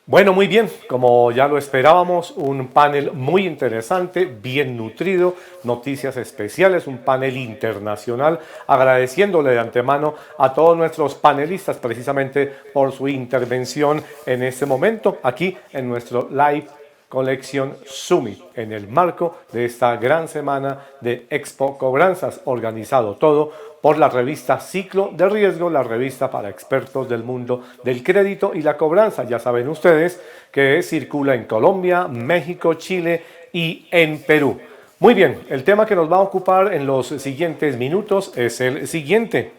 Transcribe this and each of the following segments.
Bueno, muy bien, como ya lo esperábamos, un panel muy interesante, bien nutrido, noticias especiales, un panel internacional, agradeciéndole de antemano a todos nuestros panelistas precisamente por su intervención en este momento, aquí en nuestro live Collection Summit, en el marco de esta gran semana de Expo Cobranzas, organizado todo por la revista Ciclo de Riesgo, la revista para expertos del mundo del crédito y la cobranza. Ya saben ustedes que circula en Colombia, México, Chile y en Perú. Muy bien, el tema que nos va a ocupar en los siguientes minutos es el siguiente: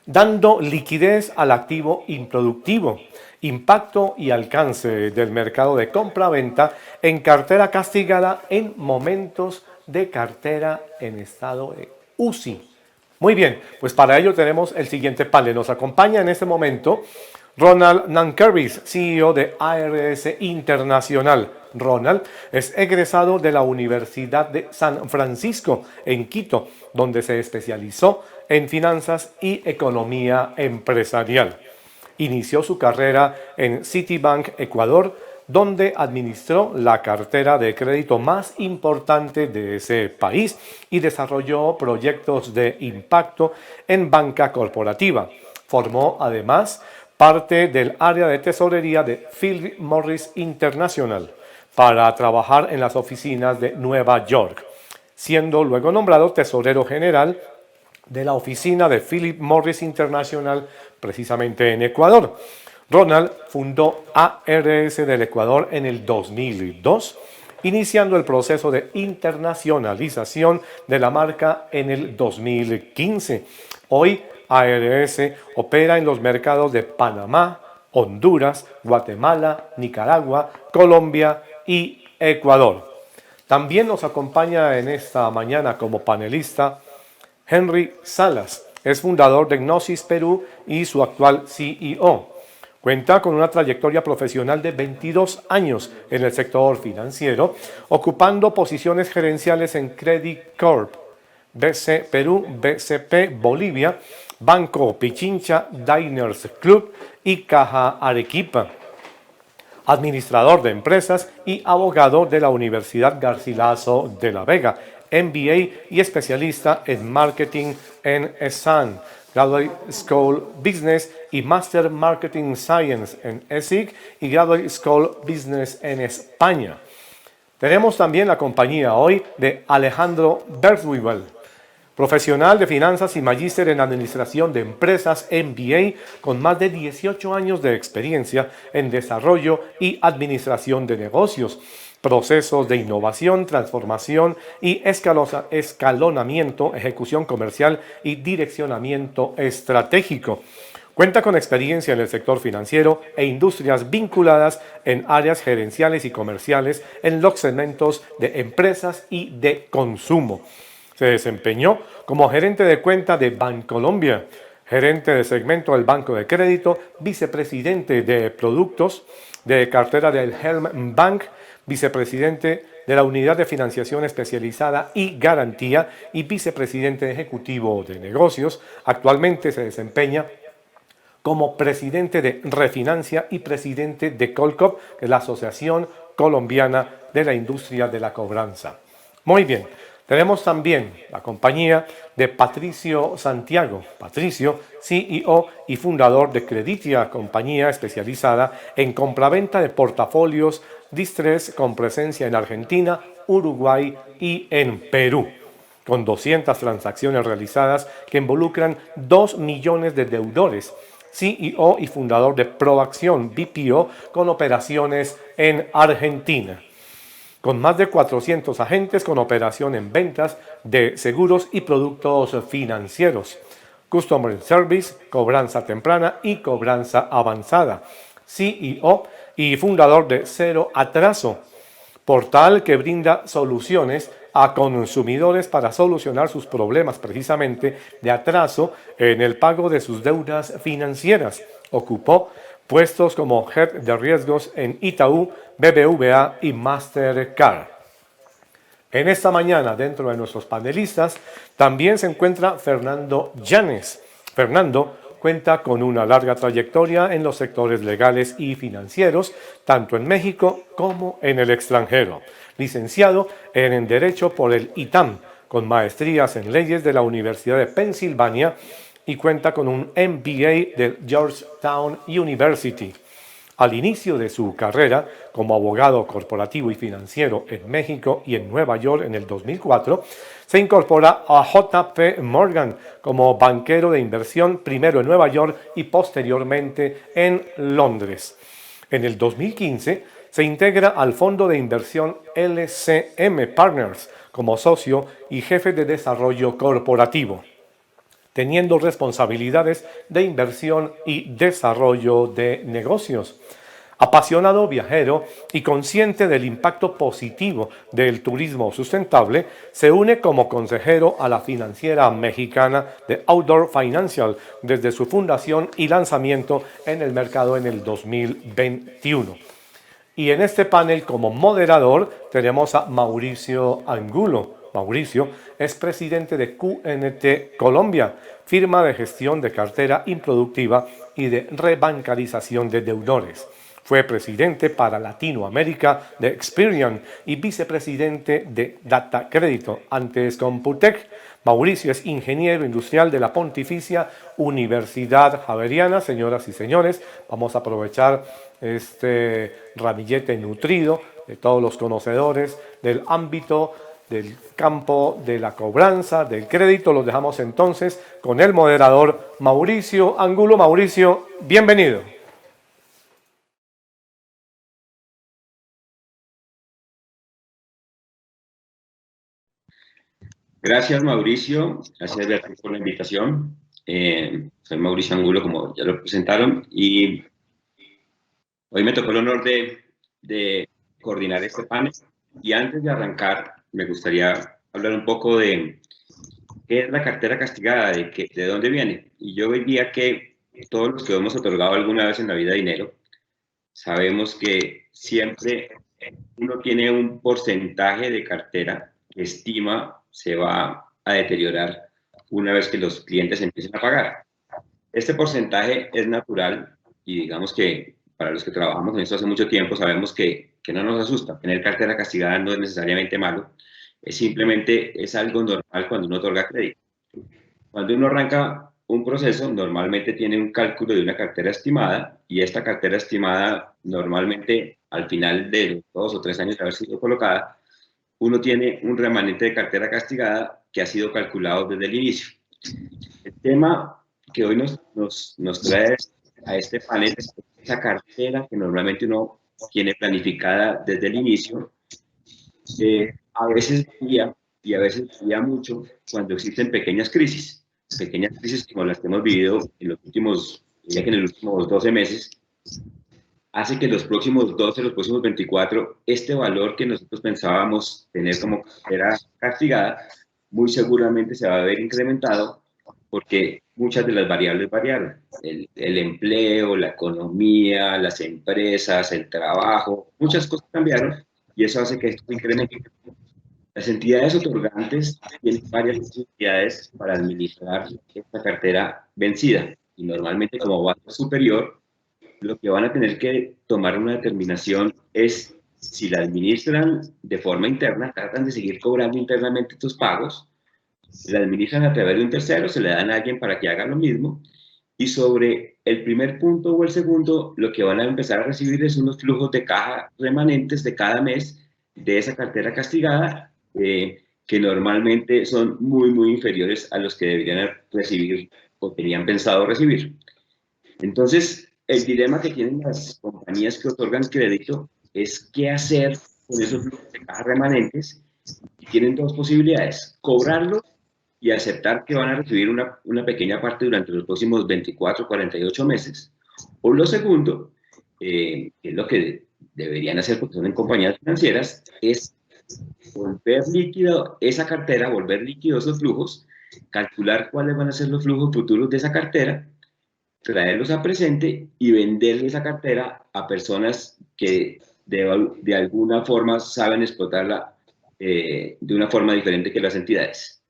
dando liquidez al activo improductivo, impacto y alcance del mercado de compra-venta en cartera castigada en momentos de cartera en estado de UCI. Muy bien, pues para ello tenemos el siguiente panel. Nos acompaña en este momento Ronald Nankervis, CEO de ARS Internacional. Ronald es egresado de la Universidad de San Francisco en Quito, donde se especializó en finanzas y economía empresarial. Inició su carrera en Citibank Ecuador, donde administró la cartera de crédito más importante de ese país y desarrolló proyectos de impacto en banca corporativa. Formó además parte del área de tesorería de Philip Morris International para trabajar en las oficinas de Nueva York, siendo luego nombrado tesorero general de la oficina de Philip Morris International precisamente en Ecuador. Ronald fundó ARS del Ecuador en el 2002, iniciando el proceso de internacionalización de la marca en el 2015. Hoy ARS opera en los mercados de Panamá, Honduras, Guatemala, Nicaragua, Colombia y Ecuador. También nos acompaña en esta mañana como panelista Henry Salas. Es fundador de Gnosis Perú y su actual CEO. Cuenta con una trayectoria profesional de 22 años en el sector financiero, ocupando posiciones gerenciales en Credit Corp, BC Perú, BCP Bolivia, Banco Pichincha, Diners Club y Caja Arequipa. Administrador de empresas y abogado de la Universidad Garcilaso de la Vega, MBA y especialista en marketing en ESAN, Graduate School Business y Master Marketing Science en ESIC y Graduate School Business en España. Tenemos también la compañía hoy de Alejandro Berthwivel, profesional de finanzas y magíster en administración de empresas MBA con más de 18 años de experiencia en desarrollo y administración de negocios, procesos de innovación, transformación y escalonamiento, ejecución comercial y direccionamiento estratégico. Cuenta con experiencia en el sector financiero e industrias vinculadas en áreas gerenciales y comerciales en los segmentos de empresas y de consumo. Se desempeñó como gerente de cuenta de Bancolombia, gerente de segmento del Banco de Crédito, vicepresidente de productos de cartera del Helm Bank, vicepresidente de la Unidad de Financiación Especializada y Garantía y vicepresidente ejecutivo de negocios. Actualmente se desempeña como presidente de Refinancia y presidente de Colcop, que es la Asociación Colombiana de la Industria de la Cobranza. Muy bien, tenemos también la compañía de Patricio Santiago. Patricio, CEO y fundador de Creditia, compañía especializada en compraventa de portafolios distress con presencia en Argentina, Uruguay y en Perú, con 200 transacciones realizadas que involucran 2 millones de deudores. CEO y fundador de Proacción BPO con operaciones en Argentina, con más de 400 agentes con operación en ventas de seguros y productos financieros, Customer Service, cobranza temprana y cobranza avanzada. CEO y fundador de Cero Atraso, portal que brinda soluciones a consumidores para solucionar sus problemas precisamente de atraso en el pago de sus deudas financieras. Ocupó puestos como Head de Riesgos en Itaú, BBVA y Mastercard. En esta mañana, dentro de nuestros panelistas, también se encuentra Fernando Llanes. Fernando cuenta con una larga trayectoria en los sectores legales y financieros, tanto en México como en el extranjero. Licenciado en Derecho por el ITAM, con maestrías en leyes de la Universidad de Pensilvania y cuenta con un MBA del Georgetown University. Al inicio de su carrera como abogado corporativo y financiero en México y en Nueva York en el 2004, se incorpora a JP Morgan como banquero de inversión, primero en Nueva York y posteriormente en Londres. En el 2015 se integra al fondo de inversión LCM Partners como socio y jefe de desarrollo corporativo, teniendo responsabilidades de inversión y desarrollo de negocios. Apasionado viajero y consciente del impacto positivo del turismo sustentable, se une como consejero a la financiera mexicana de Outdoor Financial desde su fundación y lanzamiento en el mercado en el 2021. Y en este panel como moderador tenemos a Mauricio Angulo. Mauricio es presidente de QNT Colombia, firma de gestión de cartera improductiva y de rebancarización de deudores. Fue presidente para Latinoamérica de Experian y vicepresidente de Data Crédito, antes Computec. Mauricio es ingeniero industrial de la Pontificia Universidad Javeriana. Señoras y señores, vamos a aprovechar este ramillete nutrido de todos los conocedores del ámbito del campo de la cobranza, del crédito. Los dejamos entonces con el moderador Mauricio Angulo. Mauricio, bienvenido. Gracias, Mauricio. Gracias, Beatriz, por la invitación. Soy Mauricio Angulo, como ya lo presentaron, y hoy me tocó el honor de coordinar este panel. Y antes de arrancar, me gustaría hablar un poco de qué es la cartera castigada, de dónde viene. Y yo diría que todos los que hemos otorgado alguna vez en la vida dinero, sabemos que siempre uno tiene un porcentaje de cartera que estima se va a deteriorar una vez que los clientes empiecen a pagar. Este porcentaje es natural y digamos que para los que trabajamos en esto hace mucho tiempo sabemos que no nos asusta. Tener cartera castigada no es necesariamente malo, simplemente es algo normal cuando uno otorga crédito. Cuando uno arranca un proceso, normalmente tiene un cálculo de una cartera estimada y esta cartera estimada normalmente al final de los 2 o 3 años de haber sido colocada, uno tiene un remanente de cartera castigada que ha sido calculado desde el inicio. El tema que hoy nos trae a este panel es esa cartera que normalmente uno tiene planificada desde el inicio. A veces varía y a veces varía mucho cuando existen pequeñas crisis como las que hemos vivido en los últimos, ya que en los últimos 12 meses, hace que los próximos 12, los próximos 24, este valor que nosotros pensábamos tener como cartera castigada, muy seguramente se va a ver incrementado porque muchas de las variables variaron. El empleo, la economía, las empresas, el trabajo, muchas cosas cambiaron y eso hace que esto se incremente. Las entidades otorgantes tienen varias posibilidades para administrar esta cartera vencida y normalmente como base superior lo que van a tener que tomar una determinación es si la administran de forma interna, tratan de seguir cobrando internamente estos pagos, la administran a través de un tercero, se le dan a alguien para que haga lo mismo, y sobre el primer punto o el segundo, lo que van a empezar a recibir es unos flujos de caja remanentes de cada mes de esa cartera castigada, que normalmente son muy inferiores a los que deberían recibir o tenían pensado recibir. Entonces, el dilema que tienen las compañías que otorgan crédito es qué hacer con esos flujos de caja remanentes. Y tienen dos posibilidades: cobrarlos y aceptar que van a recibir una pequeña parte durante los próximos 24, 48 meses. O lo segundo, que es lo que deberían hacer porque son en compañías financieras, es volver líquido esa cartera, volver líquidos esos flujos, calcular cuáles van a ser los flujos futuros de esa cartera, traerlos a presente y venderle esa cartera a personas que de alguna forma saben explotarla de una forma diferente que las entidades.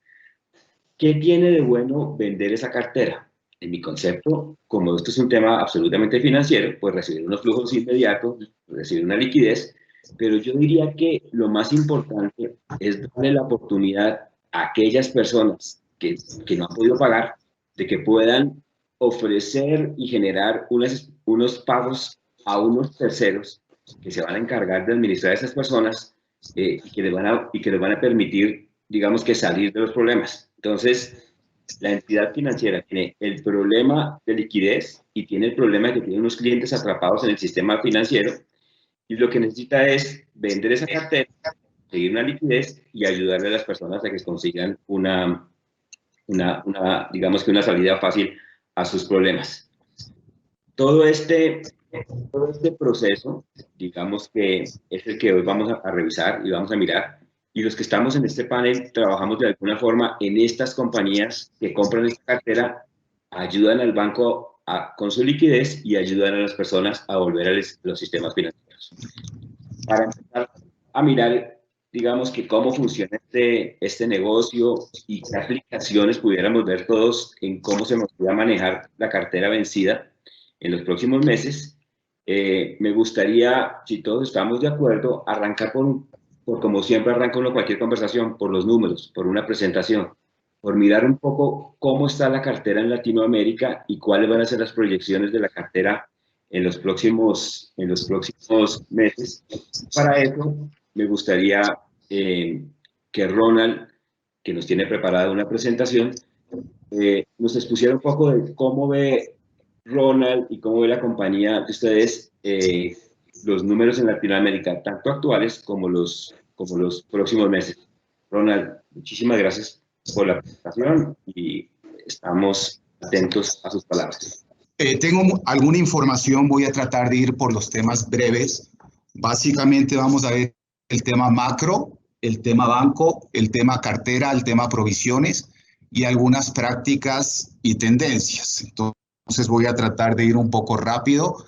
¿Qué tiene de bueno vender esa cartera? en mi concepto, como esto es un tema absolutamente financiero, pues recibir unos flujos inmediatos, recibir una liquidez, pero yo diría que lo más importante es darle la oportunidad a aquellas personas que no han podido pagar, de que puedan ofrecer y generar unos pagos a unos terceros que se van a encargar de administrar a esas personas y que les van a permitir, digamos, que salir de los problemas. Entonces, la entidad financiera tiene el problema de liquidez y tiene el problema de que tiene unos clientes atrapados en el sistema financiero y lo que necesita es vender esa cartera, conseguir una liquidez y ayudarle a las personas a que consigan digamos que una salida fácil a sus problemas. Todo este proceso, digamos que es el que hoy vamos a revisar y vamos a mirar. Y los que estamos en este panel trabajamos de alguna forma en estas compañías que compran esta cartera, ayudan al banco con su liquidez y ayudan a las personas a volver a los sistemas financieros. Para empezar a mirar, digamos que cómo funciona este negocio y qué aplicaciones pudiéramos ver todos en cómo se nos puede manejar la cartera vencida en los próximos meses, me gustaría, si todos estamos de acuerdo, arrancar por como siempre arranca uno cualquier conversación, por los números, por una presentación, por mirar un poco cómo está la cartera en Latinoamérica y cuáles van a ser las proyecciones de la cartera en los próximos meses. Para eso, me gustaría que Ronald, que nos tiene preparada una presentación, nos expusiera un poco de cómo ve Ronald y cómo ve la compañía de ustedes los números en Latinoamérica, tanto actuales como los próximos meses. Ronald, muchísimas gracias por la presentación y estamos atentos a sus palabras. Tengo alguna información, voy a tratar de ir por los temas breves. Básicamente vamos a ver el tema macro, el tema banco, el tema cartera, el tema provisiones y algunas prácticas y tendencias. Entonces voy a tratar de ir un poco rápido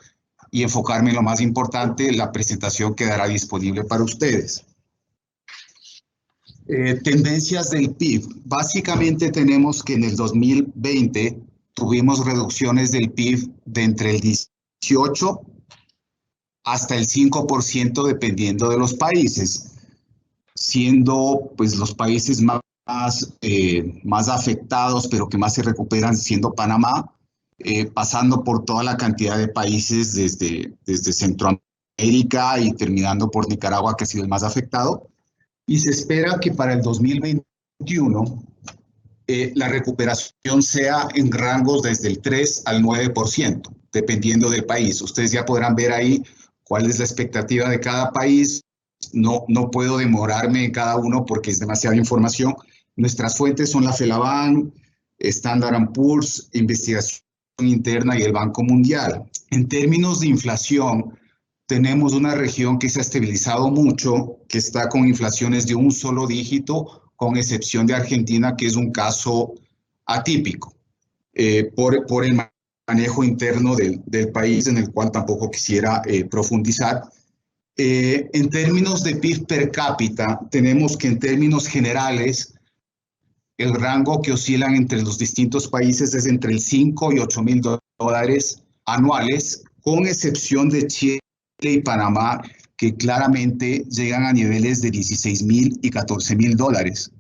y enfocarme en lo más importante. La presentación quedará disponible para ustedes. Tendencias del PIB. Básicamente tenemos que en el 2020 tuvimos reducciones del PIB de entre el 18 hasta el 5% dependiendo de los países, siendo pues los países más afectados pero que más se recuperan siendo Panamá, pasando por toda la cantidad de países desde Centroamérica y terminando por Nicaragua, que ha sido el más afectado. Y se espera que para el 2021 la recuperación sea en rangos desde el 3 al 9%, dependiendo del país. Ustedes ya podrán ver ahí cuál es la expectativa de cada país. No puedo demorarme en cada uno porque es demasiada información. Nuestras fuentes son la FELABAN, Standard & Poor's, Investigación Interna y el Banco Mundial. En términos de inflación, tenemos una región que se ha estabilizado mucho, que está con inflaciones de un solo dígito, con excepción de Argentina, que es un caso atípico por el manejo interno del país, en el cual tampoco quisiera profundizar. En términos de PIB per cápita, tenemos que en términos generales, el rango que oscilan entre los distintos países es entre el 5 y 8 mil dólares anuales, con excepción de Chile y Panamá, que claramente llegan a niveles de 16 mil y 14 mil dólares.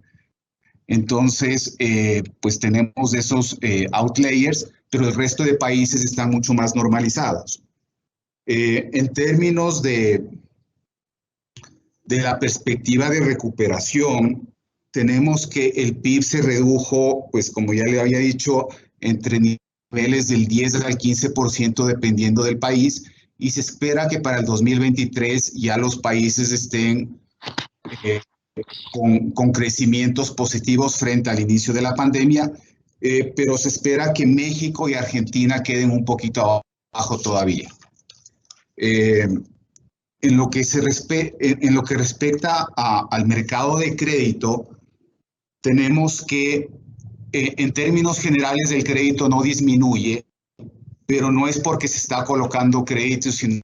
Entonces, pues tenemos esos outliers, pero el resto de países están mucho más normalizados. En términos de la perspectiva de recuperación, tenemos que el PIB se redujo, pues como ya le había dicho, entre niveles del 10 al 15% dependiendo del país, y se espera que para el 2023 ya los países estén con crecimientos positivos frente al inicio de la pandemia, pero se espera que México y Argentina queden un poquito abajo todavía. En lo que respecta al mercado de crédito, tenemos que, en términos generales, el crédito no disminuye, pero no es porque se está colocando crédito, sino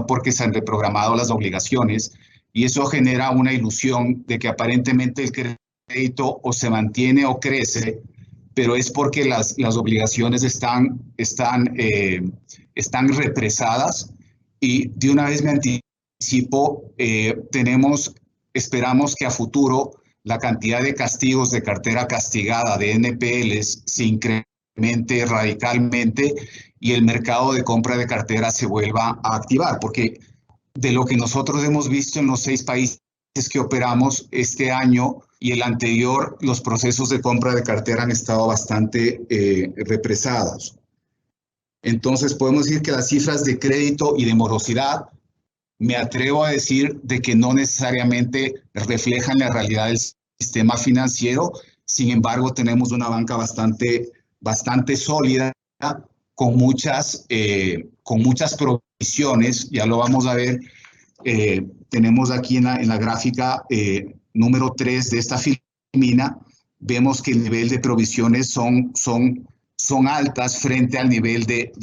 porque se han reprogramado las obligaciones, y eso genera una ilusión de que aparentemente el crédito o se mantiene o crece, pero es porque las obligaciones están represadas. Y de una vez me anticipo, esperamos que a futuro la cantidad de castigos de cartera castigada de NPLs se incremente radicalmente y el mercado de compra de cartera se vuelva a activar, porque de lo que nosotros hemos visto en los 6 países que operamos este año y el anterior, los procesos de compra de cartera han estado bastante represados. Entonces podemos decir que las cifras de crédito y de morosidad, me atrevo a decir de que no necesariamente reflejan la realidad del sistema financiero. Sin embargo, tenemos una banca bastante sólida, con muchas provisiones. Ya lo vamos a ver. Tenemos aquí en la gráfica número 3 de esta filmina, vemos que el nivel de provisiones son altas frente al nivel de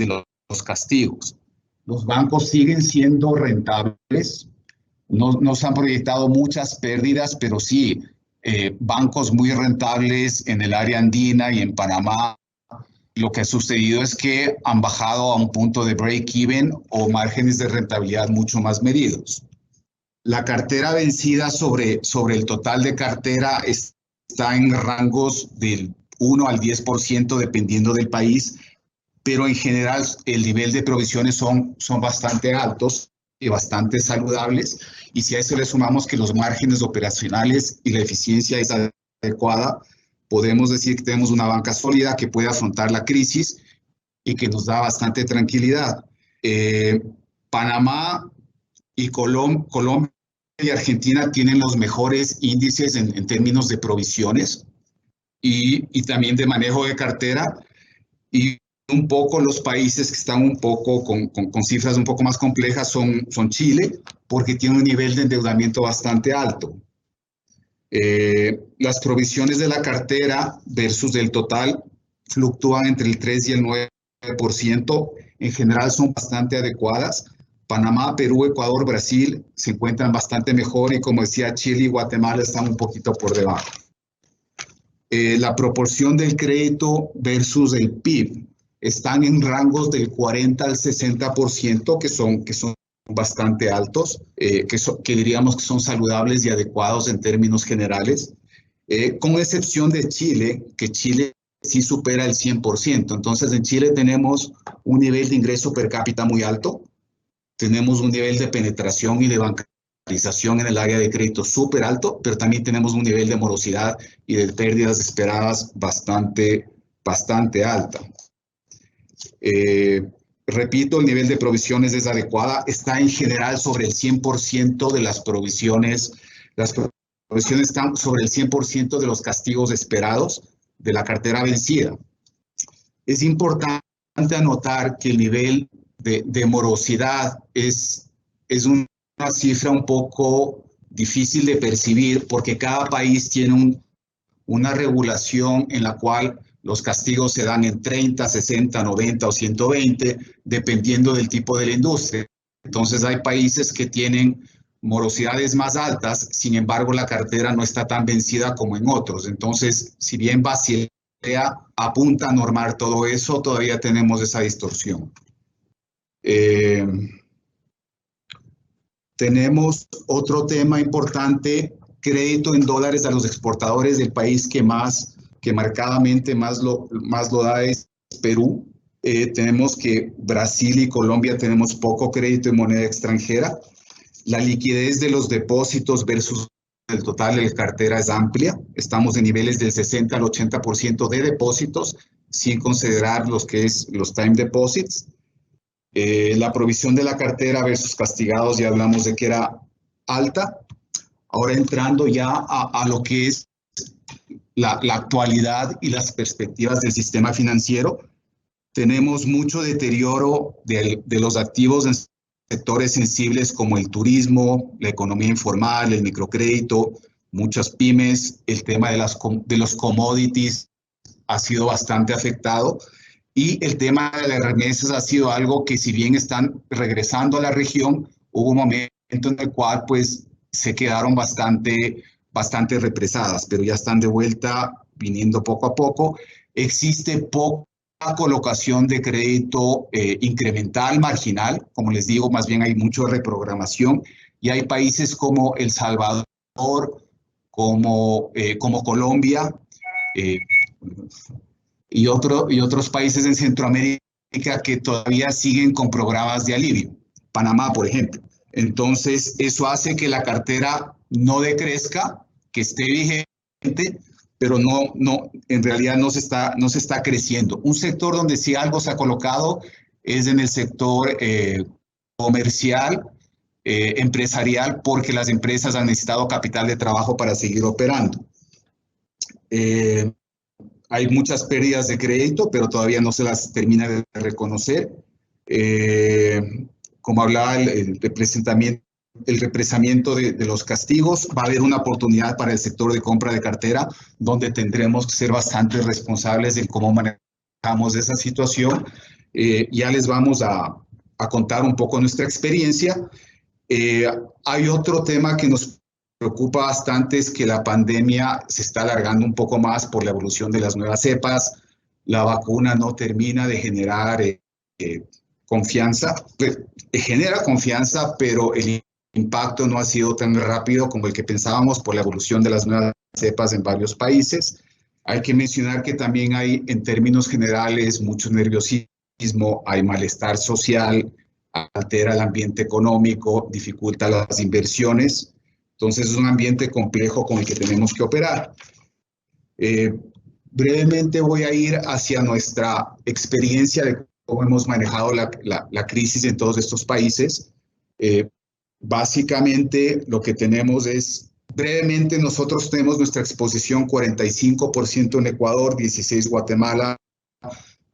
los castigos. Los bancos siguen siendo rentables, no se han proyectado muchas pérdidas, pero sí, bancos muy rentables en el área andina y en Panamá. Lo que ha sucedido es que han bajado a un punto de break-even o márgenes de rentabilidad mucho más medidos. La cartera vencida sobre el total de cartera está en rangos del 1 al 10% dependiendo del país, pero en general el nivel de provisiones son bastante altos y bastante saludables. Y si a eso le sumamos que los márgenes operacionales y la eficiencia es adecuada, podemos decir que tenemos una banca sólida que puede afrontar la crisis y que nos da bastante tranquilidad. Panamá y Colombia y Argentina tienen los mejores índices en términos de provisiones y también de manejo de cartera. Y un poco los países que están un poco con cifras un poco más complejas son Chile, porque tiene un nivel de endeudamiento bastante alto. Las provisiones de la cartera versus del total fluctúan entre el 3 y el 9%. En general son bastante adecuadas. Panamá, Perú, Ecuador, Brasil se encuentran bastante mejor y, como decía, Chile y Guatemala están un poquito por debajo. La proporción del crédito versus el PIB están en rangos del 40 al 60%, que son bastante altos, que diríamos que son saludables y adecuados en términos generales, con excepción de Chile, que Chile sí supera el 100%. Entonces, en Chile tenemos un nivel de ingreso per cápita muy alto, tenemos un nivel de penetración y de bancarización en el área de crédito súper alto, pero también tenemos un nivel de morosidad y de pérdidas esperadas bastante alta. Repito, el nivel de provisiones es adecuada, está en general sobre el 100% de las provisiones. Las provisiones están sobre el 100% de los castigos esperados de la cartera vencida. Es importante anotar que el nivel de morosidad es una cifra un poco difícil de percibir porque cada país tiene una regulación en la cual los castigos se dan en 30, 60, 90 o 120, dependiendo del tipo de la industria. Entonces hay países que tienen morosidades más altas, sin embargo la cartera no está tan vencida como en otros. Entonces, si bien Basilea apunta a normar todo eso, todavía tenemos esa distorsión. Tenemos otro tema importante, crédito en dólares a los exportadores del país que marcadamente más lo da es Perú. Tenemos que Brasil y Colombia tenemos poco crédito en moneda extranjera. La liquidez de los depósitos versus el total de la cartera es amplia. Estamos en niveles del 60 al 80% de depósitos, sin considerar los time deposits. La provisión de la cartera versus castigados, ya hablamos de que era alta. Ahora entrando ya a lo que es la actualidad y las perspectivas del sistema financiero, tenemos mucho deterioro de los activos en sectores sensibles como el turismo, la economía informal, el microcrédito, muchas pymes. El tema de los commodities ha sido bastante afectado y el tema de las remesas ha sido algo que, si bien están regresando a la región, hubo un momento en el cual pues se quedaron bastante represadas, pero ya están de vuelta, viniendo poco a poco. existe poca colocación de crédito incremental, marginal, como les digo, más bien hay mucha reprogramación, y hay países como El Salvador, como Colombia, y otros países en Centroamérica que todavía siguen con programas de alivio. Panamá, por ejemplo. Entonces, eso hace que la cartera no decrezca, que esté vigente, pero en realidad no se está creciendo. Un sector donde sí algo se ha colocado es en el sector comercial, empresarial, porque las empresas han necesitado capital de trabajo para seguir operando. Hay muchas pérdidas de crédito, pero todavía no se las termina de reconocer. Como hablaba el represamiento de los castigos, va a haber una oportunidad para el sector de compra de cartera, donde tendremos que ser bastante responsables de cómo manejamos esa situación. Ya les vamos a contar un poco nuestra experiencia. Hay otro tema que nos preocupa bastante, es que la pandemia se está alargando un poco más por la evolución de las nuevas cepas. La vacuna no termina de generar confianza. Genera confianza, pero el impacto no ha sido tan rápido como el que pensábamos por la evolución de las nuevas cepas en varios países. Hay que mencionar que también hay, en términos generales, mucho nerviosismo, hay malestar social, altera el ambiente económico, dificulta las inversiones. Entonces es un ambiente complejo con el que tenemos que operar. Brevemente voy a ir hacia nuestra experiencia de cómo hemos manejado la crisis en todos estos países. Básicamente lo que tenemos es, brevemente nosotros tenemos nuestra exposición 45% en Ecuador, 16% Guatemala,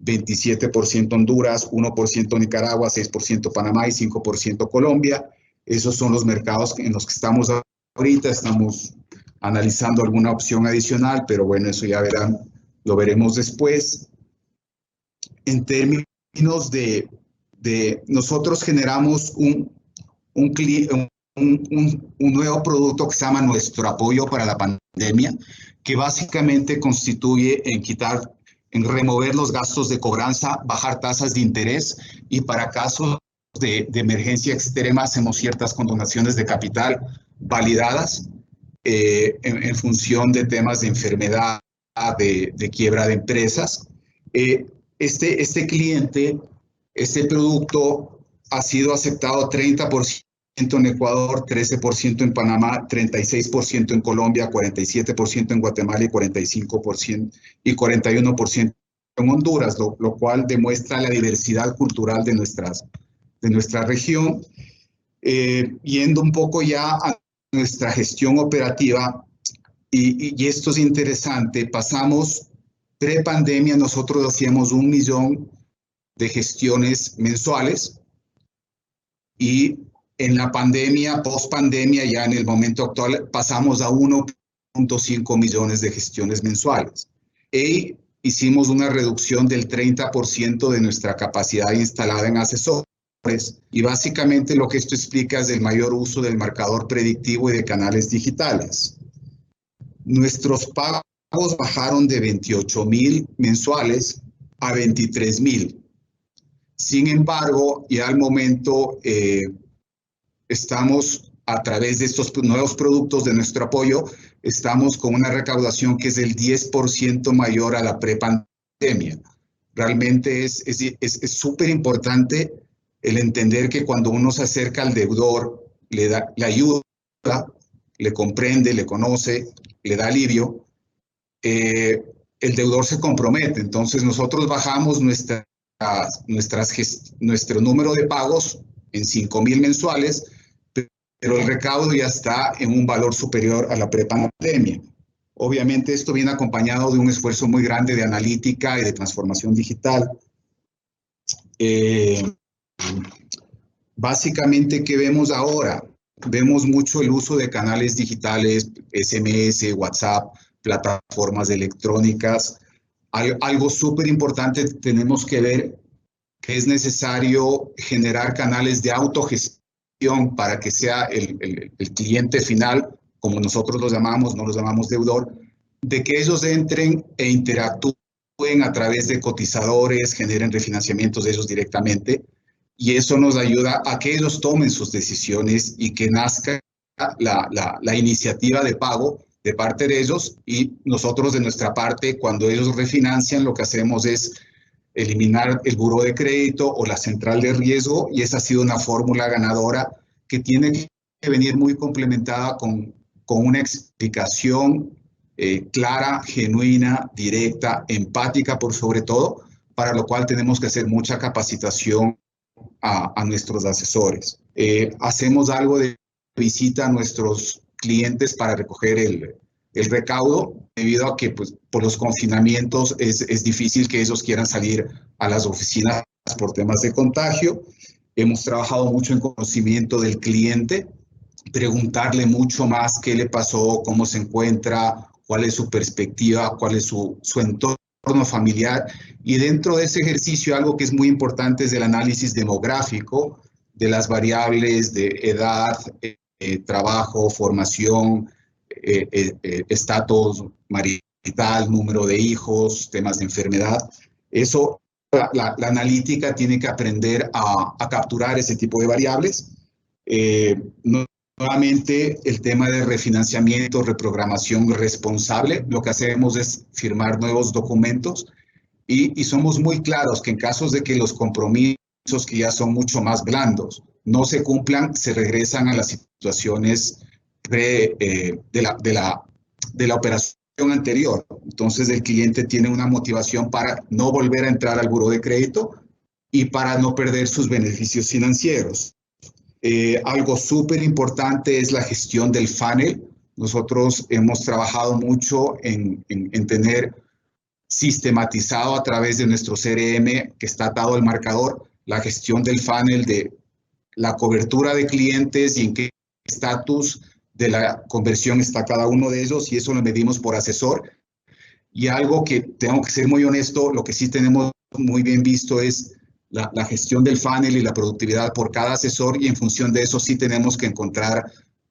27% Honduras, 1% Nicaragua, 6% Panamá y 5% Colombia. Esos son los mercados en los que estamos ahorita. Estamos analizando alguna opción adicional, pero bueno, eso ya lo veremos después. En términos de nosotros generamos un nuevo producto que se llama Nuestro Apoyo para la Pandemia, que básicamente constituye en remover los gastos de cobranza, bajar tasas de interés, y para casos de emergencia extrema hacemos ciertas condonaciones de capital validadas en función de temas de enfermedad, de quiebra de empresas. Este cliente, este producto ha sido aceptado 30% en Ecuador, 13% en Panamá, 36% en Colombia, 47% en Guatemala y 45% y 41% en Honduras, lo cual demuestra la diversidad cultural de nuestra región. Yendo un poco ya a nuestra gestión operativa, y esto es interesante, pasamos pre-pandemia, nosotros hacíamos 1 millón de gestiones mensuales, y en la pandemia, post-pandemia, ya en el momento actual, pasamos a 1.5 millones de gestiones mensuales. E hicimos una reducción del 30% de nuestra capacidad instalada en asesores. Y básicamente lo que esto explica es el mayor uso del marcador predictivo y de canales digitales. Nuestros pagos bajaron de 28,000 mensuales a 23,000. Sin embargo, ya al momento estamos, a través de estos nuevos productos de Nuestro Apoyo, estamos con una recaudación que es del 10% mayor a la prepandemia. Realmente es súper importante el entender que cuando uno se acerca al deudor, le ayuda, le comprende, le conoce, le da alivio, el deudor se compromete. Entonces nosotros bajamos nuestro número de pagos en 5,000 mensuales, pero el recaudo ya está en un valor superior a la prepandemia. Obviamente esto viene acompañado de un esfuerzo muy grande de analítica y de transformación digital. Básicamente, ¿qué vemos ahora? Vemos mucho el uso de canales digitales, SMS, WhatsApp, plataformas electrónicas. Algo súper importante tenemos que ver, que es necesario generar canales de autogestión para que sea el cliente final, como nosotros los llamamos, no los llamamos deudor, de que ellos entren e interactúen actúen a través de cotizadores, generen refinanciamientos de ellos directamente, y eso nos ayuda a que ellos tomen sus decisiones y que nazca la iniciativa de pago de parte de ellos, y nosotros de nuestra parte, cuando ellos refinancian, lo que hacemos es eliminar el buró de crédito o la central de riesgo, y esa ha sido una fórmula ganadora que tiene que venir muy complementada con una explicación clara, genuina, directa, empática por sobre todo, para lo cual tenemos que hacer mucha capacitación a nuestros asesores. Hacemos algo de visita a nuestros clientes para recoger el recaudo, debido a que pues, por los confinamientos es difícil que ellos quieran salir a las oficinas por temas de contagio. Hemos trabajado mucho en conocimiento del cliente, preguntarle mucho más qué le pasó, cómo se encuentra, cuál es su perspectiva, cuál es su entorno familiar. Y dentro de ese ejercicio, algo que es muy importante es el análisis demográfico de las variables de edad, trabajo, formación, estatus marital, número de hijos, temas de enfermedad. Eso, la analítica tiene que aprender a capturar ese tipo de variables. Nuevamente, el tema de refinanciamiento, reprogramación responsable, lo que hacemos es firmar nuevos documentos y somos muy claros que en casos de que los compromisos que ya son mucho más blandos no se cumplan, se regresan a las situaciones de la operación anterior. Entonces, el cliente tiene una motivación para no volver a entrar al buró de crédito y para no perder sus beneficios financieros. Algo súper importante es la gestión del funnel. Nosotros hemos trabajado mucho en tener sistematizado a través de nuestro CRM, que está atado al marcador, la gestión del funnel de la cobertura de clientes y en qué estatus de la conversión está cada uno de ellos, y eso lo medimos por asesor. Y algo que tengo que ser muy honesto, lo que sí tenemos muy bien visto es la gestión del funnel y la productividad por cada asesor, y en función de eso sí tenemos que encontrar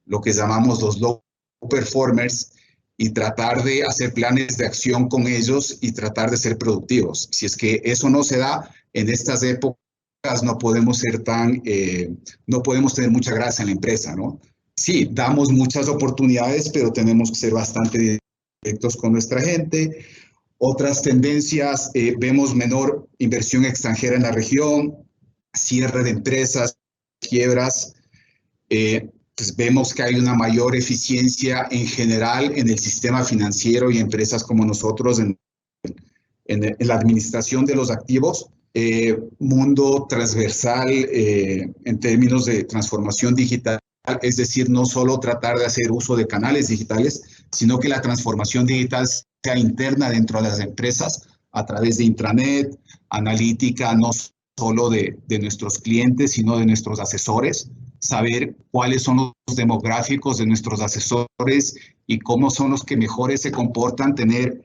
lo que llamamos los low performers y tratar de hacer planes de acción con ellos y tratar de ser productivos. Si es que eso no se da en estas épocas, no podemos ser no podemos tener mucha grasa en la empresa, ¿no? Sí, damos muchas oportunidades, pero tenemos que ser bastante directos con nuestra gente. Otras tendencias, vemos menor inversión extranjera en la región, cierre de empresas, quiebras. Pues vemos que hay una mayor eficiencia en general en el sistema financiero y empresas como nosotros en la administración de los activos. Mundo transversal en términos de transformación digital, es decir, no solo tratar de hacer uso de canales digitales, sino que la transformación digital sea interna dentro de las empresas a través de intranet, analítica, no solo de nuestros clientes, sino de nuestros asesores, saber cuáles son los demográficos de nuestros asesores y cómo son los que mejores se comportan, tener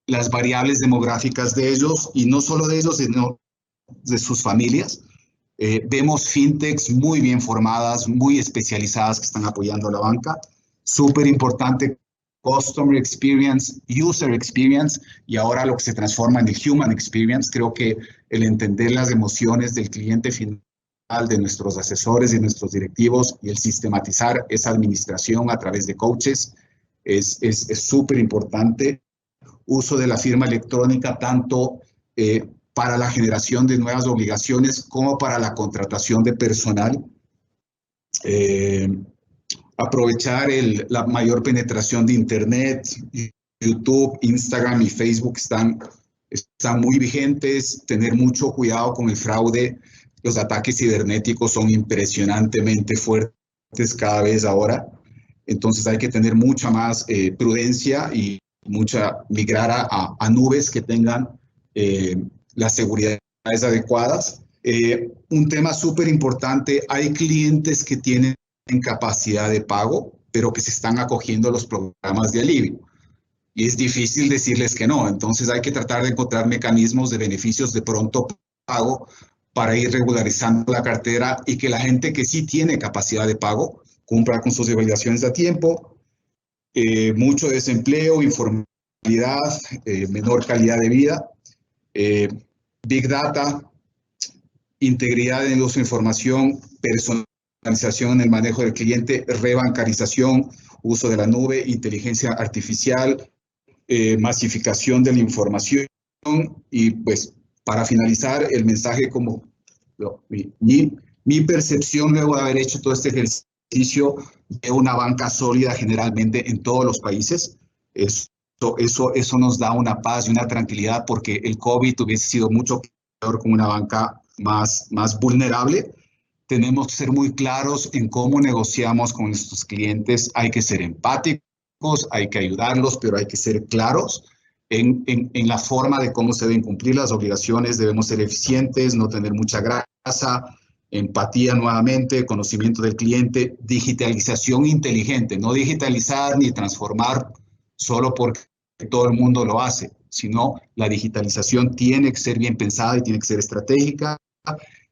las variables demográficas de ellos, y no solo de ellos, sino de sus familias. Vemos fintechs muy bien formadas, muy especializadas, que están apoyando a la banca. Súper importante, customer experience, user experience, y ahora lo que se transforma en el human experience. Creo que el entender las emociones del cliente final, de nuestros asesores y nuestros directivos, y el sistematizar esa administración a través de coaches es súper importante. Uso de la firma electrónica tanto para la generación de nuevas obligaciones como para la contratación de personal. Aprovechar la mayor penetración de Internet, YouTube, Instagram y Facebook están muy vigentes. Tener mucho cuidado con el fraude. Los ataques cibernéticos son impresionantemente fuertes cada vez ahora. Entonces hay que tener mucha más prudencia y migrar a nubes que tengan las seguridades adecuadas. Un tema súper importante, hay clientes que tienen capacidad de pago, pero que se están acogiendo a los programas de alivio. Y es difícil decirles que no. Entonces hay que tratar de encontrar mecanismos de beneficios de pronto pago para ir regularizando la cartera, y que la gente que sí tiene capacidad de pago cumpla con sus obligaciones a tiempo. Mucho desempleo, información menor calidad de vida, Big Data, integridad en el uso de información, personalización en el manejo del cliente, rebancarización, uso de la nube, inteligencia artificial, masificación de la información y pues para finalizar el mensaje como mi percepción luego de haber hecho todo este ejercicio de una banca sólida generalmente en todos los países. Eso nos da una paz y una tranquilidad porque el COVID hubiese sido mucho peor con una banca más vulnerable. Tenemos que ser muy claros en cómo negociamos con nuestros clientes. Hay que ser empáticos, hay que ayudarlos, pero hay que ser claros en la forma de cómo se deben cumplir las obligaciones. Debemos ser eficientes, no tener mucha grasa, empatía nuevamente, conocimiento del cliente, digitalización inteligente, no digitalizar ni transformar solo porque todo el mundo lo hace, sino la digitalización tiene que ser bien pensada y tiene que ser estratégica.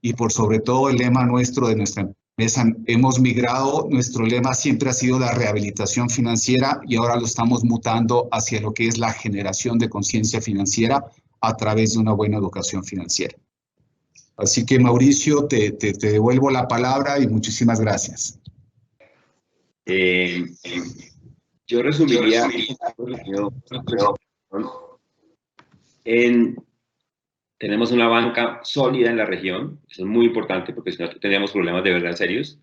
Y por sobre todo el lema nuestro de nuestra empresa, hemos migrado, nuestro lema siempre ha sido la rehabilitación financiera y ahora lo estamos mutando hacia lo que es la generación de conciencia financiera a través de una buena educación financiera. Así que Mauricio, te devuelvo la palabra y muchísimas gracias. Yo resumiría tenemos una banca sólida en la región, eso es muy importante porque si no tenemos problemas de verdad serios.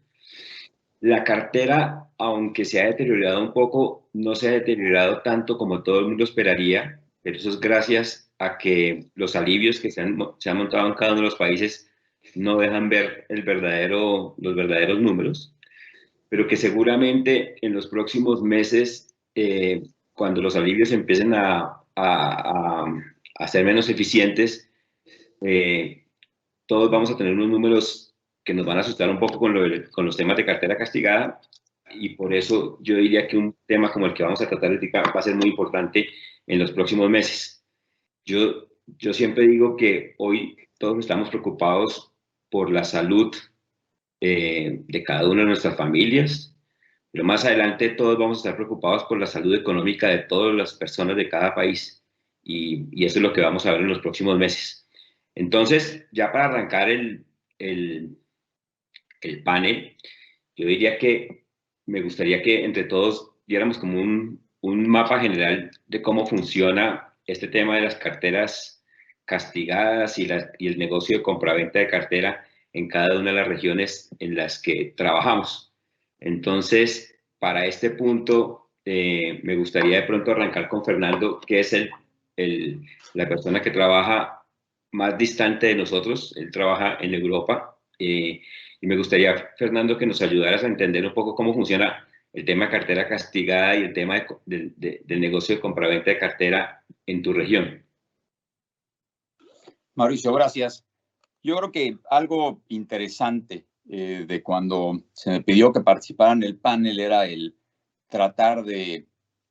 La cartera, aunque se ha deteriorado un poco, no se ha deteriorado tanto como todo el mundo esperaría, pero eso es gracias a que los alivios que se han montado en cada uno de los países no dejan ver los verdaderos números, pero que seguramente en los próximos meses, cuando los alivios empiecen a ser menos eficientes, todos vamos a tener unos números que nos van a asustar un poco con los temas de cartera castigada, y por eso yo diría que un tema como el que vamos a tratar de va a ser muy importante en los próximos meses. Yo siempre digo que hoy todos estamos preocupados por la salud de cada una de nuestras familias, pero más adelante todos vamos a estar preocupados por la salud económica de todas las personas de cada país, y eso es lo que vamos a ver en los próximos meses. Entonces, ya para arrancar el panel, yo diría que me gustaría que entre todos diéramos como un mapa general de cómo funciona este tema de las carteras castigadas y el negocio de compraventa de cartera en cada una de las regiones en las que trabajamos. Entonces, para este punto, me gustaría de pronto arrancar con Fernando, que es la persona que trabaja más distante de nosotros. Él trabaja en Europa, y me gustaría, Fernando, que nos ayudaras a entender un poco cómo funciona el tema de cartera castigada y el tema del negocio de compraventa de cartera en tu región. Mauricio, gracias. Yo creo que algo interesante de cuando se me pidió que participara en el panel era el tratar de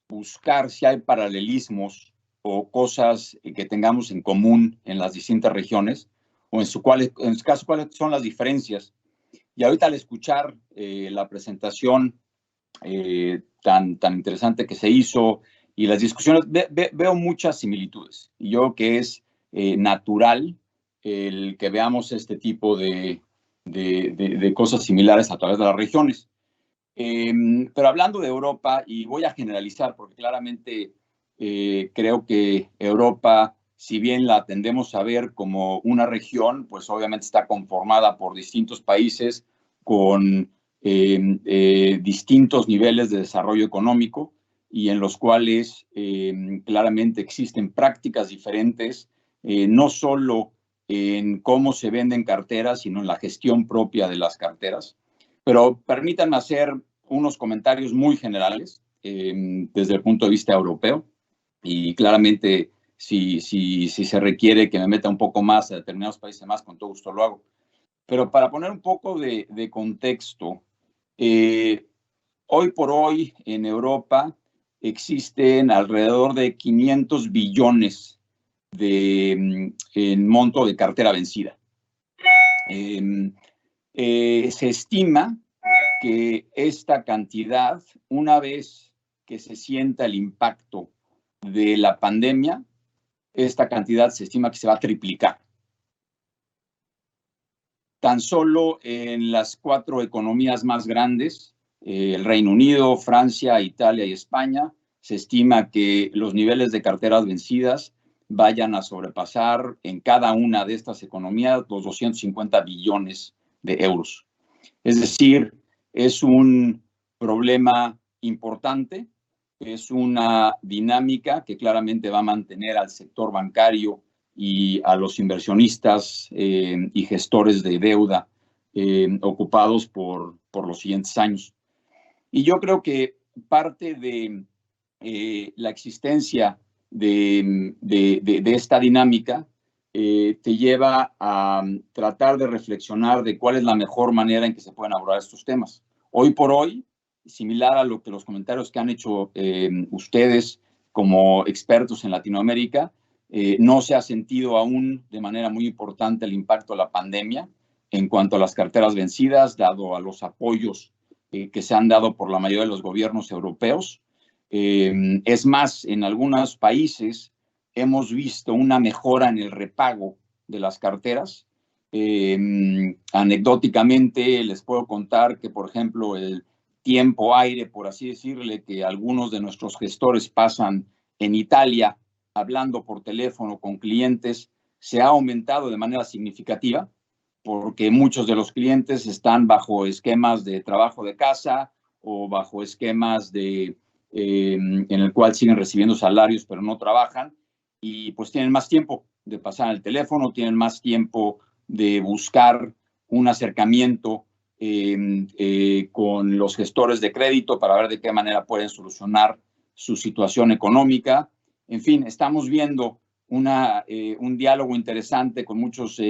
buscar si hay paralelismos o cosas que tengamos en común en las distintas regiones, o en su caso, cuáles son las diferencias. Y ahorita al escuchar la presentación tan interesante que se hizo y las discusiones, veo muchas similitudes. Y yo creo que es natural el que veamos este tipo de cosas similares a través de las regiones. Pero hablando de Europa, y voy a generalizar porque claramente creo que Europa, si bien la tendemos a ver como una región, pues obviamente está conformada por distintos países con distintos niveles de desarrollo económico y en los cuales claramente existen prácticas diferentes, no solo en cómo se venden carteras, sino en la gestión propia de las carteras. Pero permítanme hacer unos comentarios muy generales desde el punto de vista europeo, y claramente si se requiere que me meta un poco más a determinados países más, con todo gusto lo hago. Pero para poner un poco de contexto, hoy por hoy en Europa existen alrededor de 500 billones en monto de cartera vencida. Se estima que esta cantidad, una vez que se sienta el impacto de la pandemia, esta cantidad se estima que se va a triplicar. Tan solo en las 4 economías más grandes, el Reino Unido, Francia, Italia y España, se estima que los niveles de carteras vencidas vayan a sobrepasar en cada una de estas economías los 250 billones de euros. Es decir, es un problema importante, es una dinámica que claramente va a mantener al sector bancario y a los inversionistas y gestores de deuda ocupados por los siguientes años. Y yo creo que parte de la existencia de esta dinámica te lleva a tratar de reflexionar de cuál es la mejor manera en que se pueden abordar estos temas. Hoy por hoy, similar a lo que los comentarios que han hecho ustedes como expertos en Latinoamérica, no se ha sentido aún de manera muy importante el impacto de la pandemia en cuanto a las carteras vencidas, dado a los apoyos que se han dado por la mayoría de los gobiernos europeos. Es más, en algunos países hemos visto una mejora en el repago de las carteras. Anecdóticamente les puedo contar que, por ejemplo, el tiempo aire, por así decirle, que algunos de nuestros gestores pasan en Italia hablando por teléfono con clientes, se ha aumentado de manera significativa, porque muchos de los clientes están bajo esquemas de trabajo de casa o bajo esquemas en el cual siguen recibiendo salarios pero no trabajan, y pues tienen más tiempo de pasar el teléfono, tienen más tiempo de buscar un acercamiento con los gestores de crédito para ver de qué manera pueden solucionar su situación económica. En fin, estamos viendo un diálogo interesante con muchos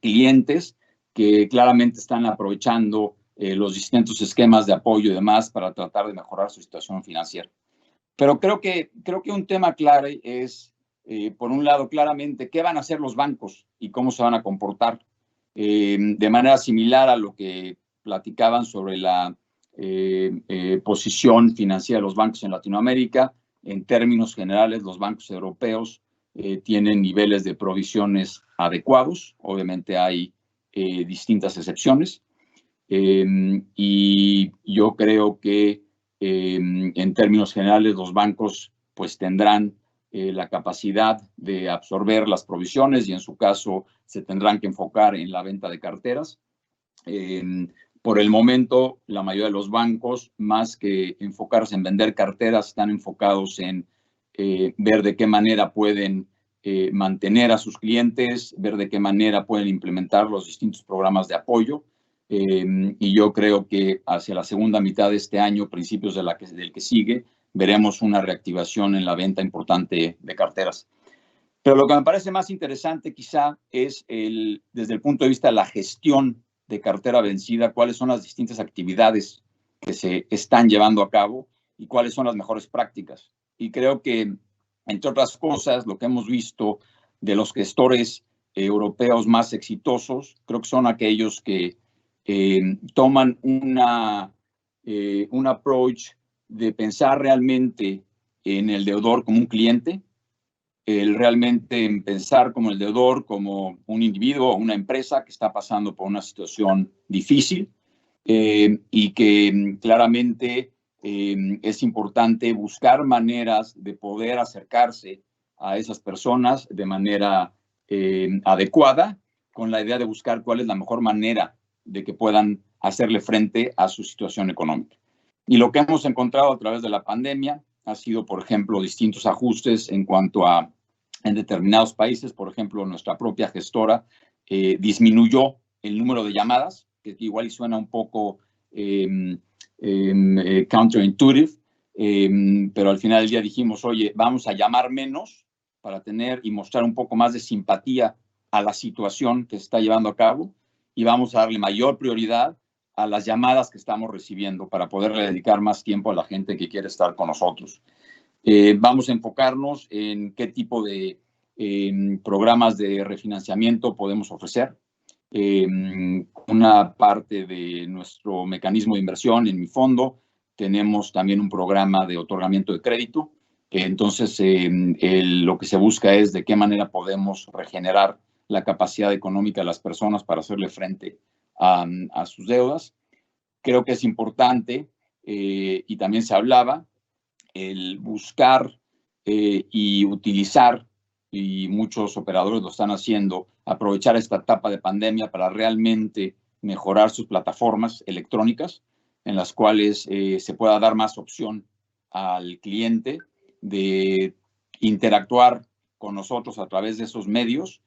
clientes que claramente están aprovechando los distintos esquemas de apoyo y demás para tratar de mejorar su situación financiera. Pero creo que un tema clave es, por un lado, claramente, qué van a hacer los bancos y cómo se van a comportar. De manera similar a lo que platicaban sobre la posición financiera de los bancos en Latinoamérica, en términos generales, los bancos europeos tienen niveles de provisiones adecuados. Obviamente hay distintas excepciones. Y yo creo que en términos generales los bancos pues tendrán la capacidad de absorber las provisiones y en su caso se tendrán que enfocar en la venta de carteras. Por el momento, la mayoría de los bancos, más que enfocarse en vender carteras, están enfocados en ver de qué manera pueden mantener a sus clientes, ver de qué manera pueden implementar los distintos programas de apoyo. Y yo creo que hacia la segunda mitad de este año, principios del que sigue, veremos una reactivación en la venta importante de carteras. Pero lo que me parece más interesante quizá es desde el punto de vista de la gestión de cartera vencida, cuáles son las distintas actividades que se están llevando a cabo y cuáles son las mejores prácticas. Y creo que, entre otras cosas, lo que hemos visto de los gestores europeos más exitosos, creo que son aquellos que toman un approach de pensar realmente en el deudor como un cliente, el realmente pensar como el deudor como un individuo o una empresa que está pasando por una situación difícil y que claramente es importante buscar maneras de poder acercarse a esas personas de manera adecuada, con la idea de buscar cuál es la mejor manera de que puedan hacerle frente a su situación económica. Y lo que hemos encontrado a través de la pandemia ha sido, por ejemplo, distintos ajustes en cuanto a, en determinados países, por ejemplo, nuestra propia gestora disminuyó el número de llamadas, que igual suena un poco counterintuitive, pero al final del día dijimos, oye, vamos a llamar menos para tener y mostrar un poco más de simpatía a la situación que se está llevando a cabo y vamos a darle mayor prioridad a las llamadas que estamos recibiendo para poderle dedicar más tiempo a la gente que quiere estar con nosotros. Vamos a enfocarnos en qué tipo de programas de refinanciamiento podemos ofrecer. Una parte de nuestro mecanismo de inversión en mi fondo, tenemos también un programa de otorgamiento de crédito Entonces, lo que se busca es de qué manera podemos regenerar la capacidad económica de las personas para hacerle frente a sus deudas. Creo que es importante, y también se hablaba, el buscar y utilizar, y muchos operadores lo están haciendo, aprovechar esta etapa de pandemia para realmente mejorar sus plataformas electrónicas, en las cuales se pueda dar más opción al cliente de interactuar con nosotros a través de esos medios,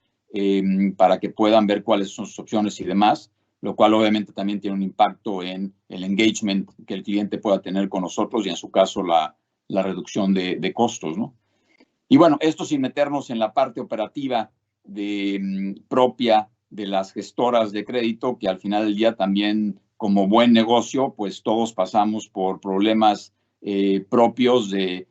para que puedan ver cuáles son sus opciones y demás, lo cual obviamente también tiene un impacto en el engagement que el cliente pueda tener con nosotros y en su caso la reducción de costos, ¿no? Y bueno, esto sin meternos en la parte operativa propia de las gestoras de crédito, que al final del día también, como buen negocio, pues todos pasamos por problemas propios de,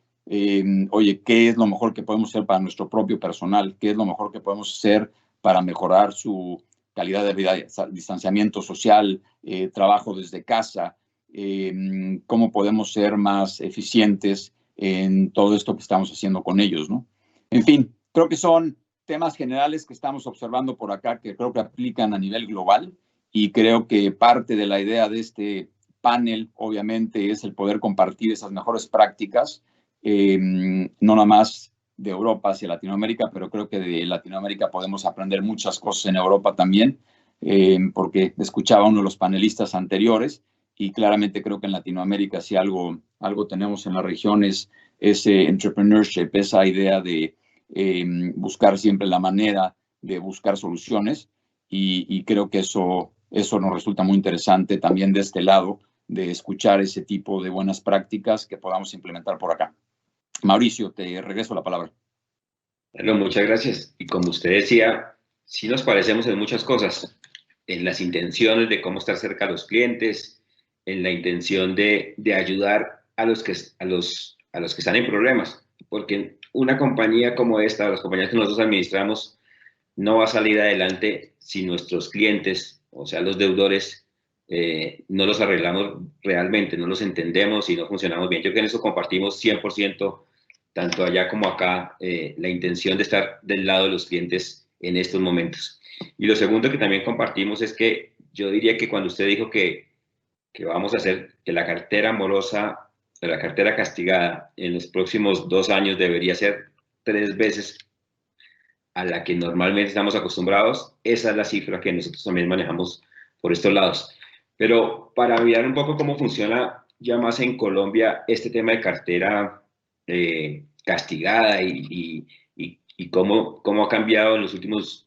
oye, ¿qué es lo mejor que podemos hacer para nuestro propio personal? ¿Qué es lo mejor que podemos hacer para mejorar su calidad de vida, distanciamiento social, trabajo desde casa? ¿Cómo podemos ser más eficientes en todo esto que estamos haciendo con ellos, ¿no? En fin, creo que son temas generales que estamos observando por acá que creo que aplican a nivel global, y creo que parte de la idea de este panel, obviamente, es el poder compartir esas mejores prácticas, no nada más de Europa hacia Latinoamérica, pero creo que de Latinoamérica podemos aprender muchas cosas en Europa también, porque escuchaba a uno de los panelistas anteriores, y claramente creo que en Latinoamérica si algo tenemos en la región es ese entrepreneurship, esa idea de buscar siempre la manera de buscar soluciones, y creo que eso nos resulta muy interesante también de este lado, de escuchar ese tipo de buenas prácticas que podamos implementar por acá. Mauricio, te regreso la palabra. Bueno, muchas gracias. Y como usted decía, sí nos parecemos en muchas cosas, en las intenciones de cómo estar cerca a los clientes, en la intención de ayudar a los que están en problemas, porque una compañía como esta, las compañías que nosotros administramos, no va a salir adelante si nuestros clientes, o sea, los deudores, no los arreglamos realmente, no los entendemos y no funcionamos bien. Yo creo que en eso compartimos 100%, tanto allá como acá, la intención de estar del lado de los clientes en estos momentos. Y lo segundo que también compartimos es que yo diría que cuando usted dijo que vamos a hacer que la cartera morosa, la cartera castigada en los próximos 2 años debería ser 3 veces a la que normalmente estamos acostumbrados, esa es la cifra que nosotros también manejamos por estos lados. Pero para mirar un poco cómo funciona ya más en Colombia este tema de cartera castigada y cómo ha cambiado en los últimos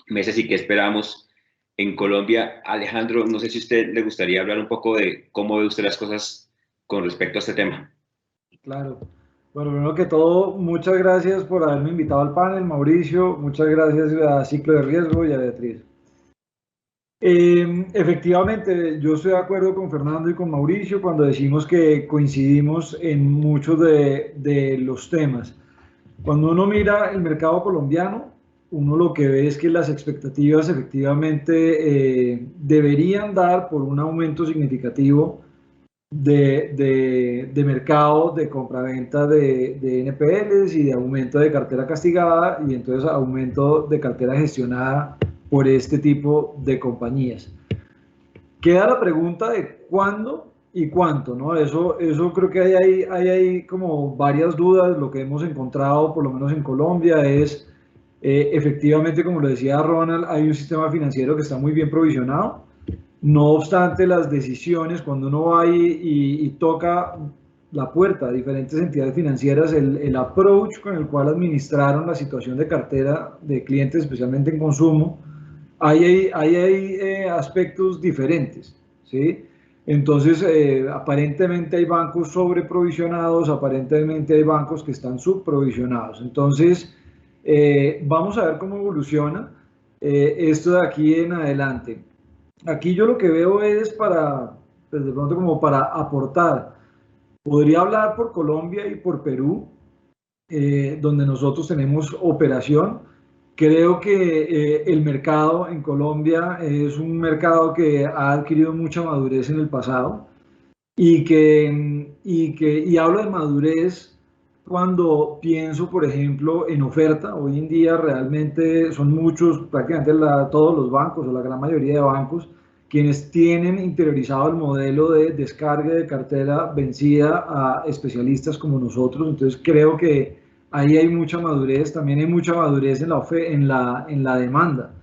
meses y qué esperamos en Colombia. Alejandro, no sé si a usted le gustaría hablar un poco de cómo ve usted las cosas con respecto a este tema. Claro. Bueno, primero que todo, muchas gracias por haberme invitado al panel, Mauricio. Muchas gracias a Ciclo de Riesgo y a Beatriz. Efectivamente, yo estoy de acuerdo con Fernando y con Mauricio cuando decimos que coincidimos en muchos de los temas. Cuando uno mira el mercado colombiano, uno lo que ve es que las expectativas efectivamente deberían dar por un aumento significativo de mercado, de compraventa de NPLs y de aumento de cartera castigada, y entonces aumento de cartera gestionada por este tipo de compañías. Queda la pregunta de cuándo y cuánto, ¿no? Eso creo que hay como varias dudas. Lo que hemos encontrado, por lo menos en Colombia, es efectivamente, como lo decía Ronald, hay un sistema financiero que está muy bien provisionado. No obstante, las decisiones, cuando uno va y toca la puerta a diferentes entidades financieras, el approach con el cual administraron la situación de cartera de clientes, especialmente en consumo, hay aspectos diferentes, ¿sí? Entonces, aparentemente hay bancos sobreprovisionados, aparentemente hay bancos que están subprovisionados. Entonces, vamos a ver cómo evoluciona esto de aquí en adelante. Aquí yo lo que veo es pues de pronto como para aportar. Podría hablar por Colombia y por Perú, donde nosotros tenemos operación. Creo que el mercado en Colombia es un mercado que ha adquirido mucha madurez en el pasado, y hablo de madurez cuando pienso, por ejemplo, en oferta. Hoy en día realmente son muchos, prácticamente todos los bancos o la gran mayoría de bancos, quienes tienen interiorizado el modelo de descarga de cartera vencida a especialistas como nosotros. Entonces creo que ahí hay mucha madurez, también hay mucha madurez en la demanda,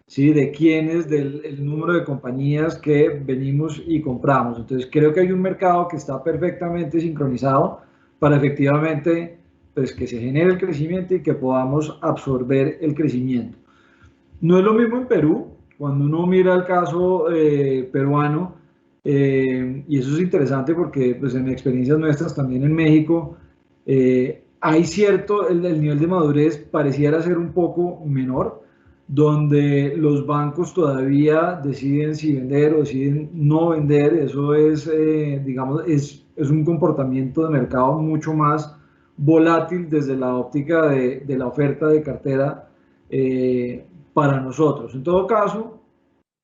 ¿sí? De quiénes, del el número de compañías que venimos y compramos. Entonces creo que hay un mercado que está perfectamente sincronizado para efectivamente, pues, que se genere el crecimiento y que podamos absorber el crecimiento. No es lo mismo en Perú, cuando uno mira el caso peruano, y eso es interesante porque pues, en experiencias nuestras también en México, hay cierto, el nivel de madurez pareciera ser un poco menor, donde los bancos todavía deciden si vender o deciden no vender. Eso es, digamos, es un comportamiento de mercado mucho más volátil desde la óptica de la oferta de cartera para nosotros. En todo caso,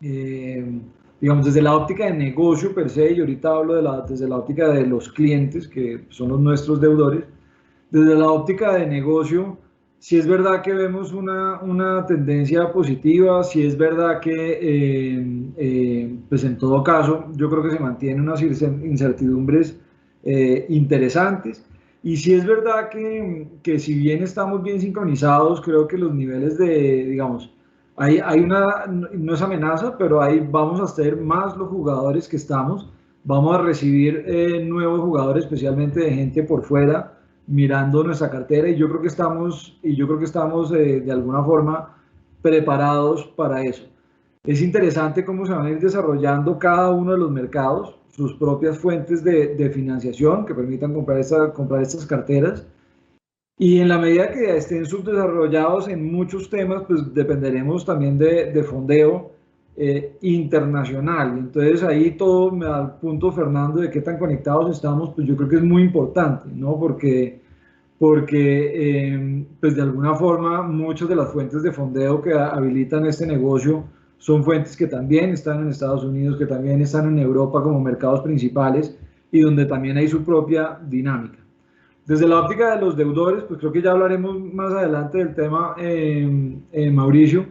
digamos, desde la óptica de negocio per se, y ahorita hablo desde la óptica de los clientes, que son los nuestros deudores, desde la óptica de negocio, si es verdad que vemos una tendencia positiva, si es verdad que, pues en todo caso, yo creo que se mantienen unas incertidumbres interesantes. Y si es verdad que si bien estamos bien sincronizados, creo que los niveles de, digamos, hay una, no es amenaza, pero ahí vamos a ser más los jugadores que estamos, vamos a recibir nuevos jugadores, especialmente de gente por fuera, mirando nuestra cartera, y yo creo que estamos de alguna forma preparados para eso. Es interesante cómo se van a ir desarrollando cada uno de los mercados, sus propias fuentes de financiación que permitan comprar estas carteras. Y en la medida que estén subdesarrollados en muchos temas, pues dependeremos también de fondeo internacional. Entonces ahí todo me da el punto, Fernando, de qué tan conectados estamos, pues yo creo que es muy importante, ¿no? Porque pues de alguna forma muchas de las fuentes de fondeo que habilitan este negocio son fuentes que también están en Estados Unidos, que también están en Europa como mercados principales y donde también hay su propia dinámica. Desde la óptica de los deudores, pues creo que ya hablaremos más adelante del tema, Mauricio,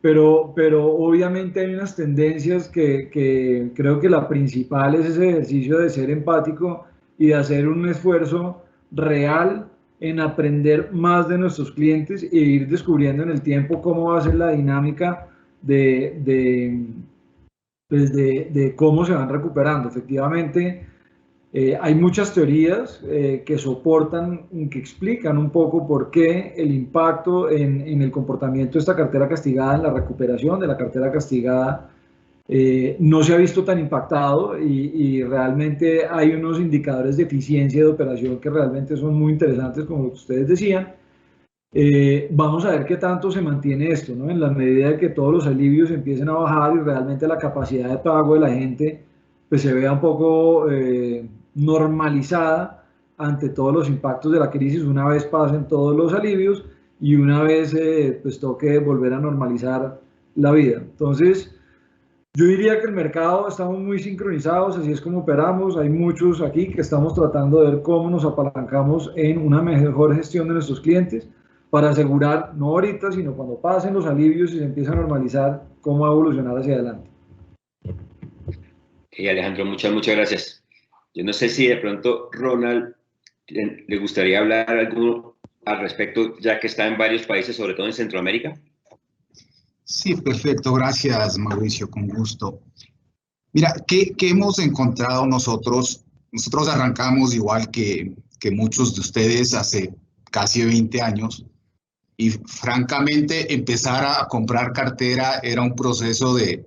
pero obviamente hay unas tendencias que creo que la principal es ese ejercicio de ser empático y de hacer un esfuerzo real en aprender más de nuestros clientes e ir descubriendo en el tiempo cómo va a ser la dinámica de cómo se van recuperando. Efectivamente, hay muchas teorías que soportan, que explican un poco por qué el impacto en el comportamiento de esta cartera castigada, en la recuperación de la cartera castigada, no se ha visto tan impactado, y realmente hay unos indicadores de eficiencia de operación que realmente son muy interesantes, como lo que ustedes decían. Vamos a ver qué tanto se mantiene esto, ¿no? En la medida de que todos los alivios empiecen a bajar y realmente la capacidad de pago de la gente pues se vea un poco normalizada ante todos los impactos de la crisis, una vez pasen todos los alivios y una vez pues toque volver a normalizar la vida. Entonces, yo diría que el mercado estamos muy sincronizados, así es como operamos. Hay muchos aquí que estamos tratando de ver cómo nos apalancamos en una mejor gestión de nuestros clientes para asegurar, no ahorita, sino cuando pasen los alivios y se empieza a normalizar, cómo evolucionar hacia adelante. Alejandro, muchas gracias. Yo no sé si de pronto Ronald le gustaría hablar algo al respecto, ya que está en varios países, sobre todo en Centroamérica. Sí, perfecto. Gracias, Mauricio, con gusto. Mira, ¿qué hemos encontrado nosotros? Nosotros arrancamos igual que muchos de ustedes hace casi 20 años, y francamente empezar a comprar cartera era un proceso de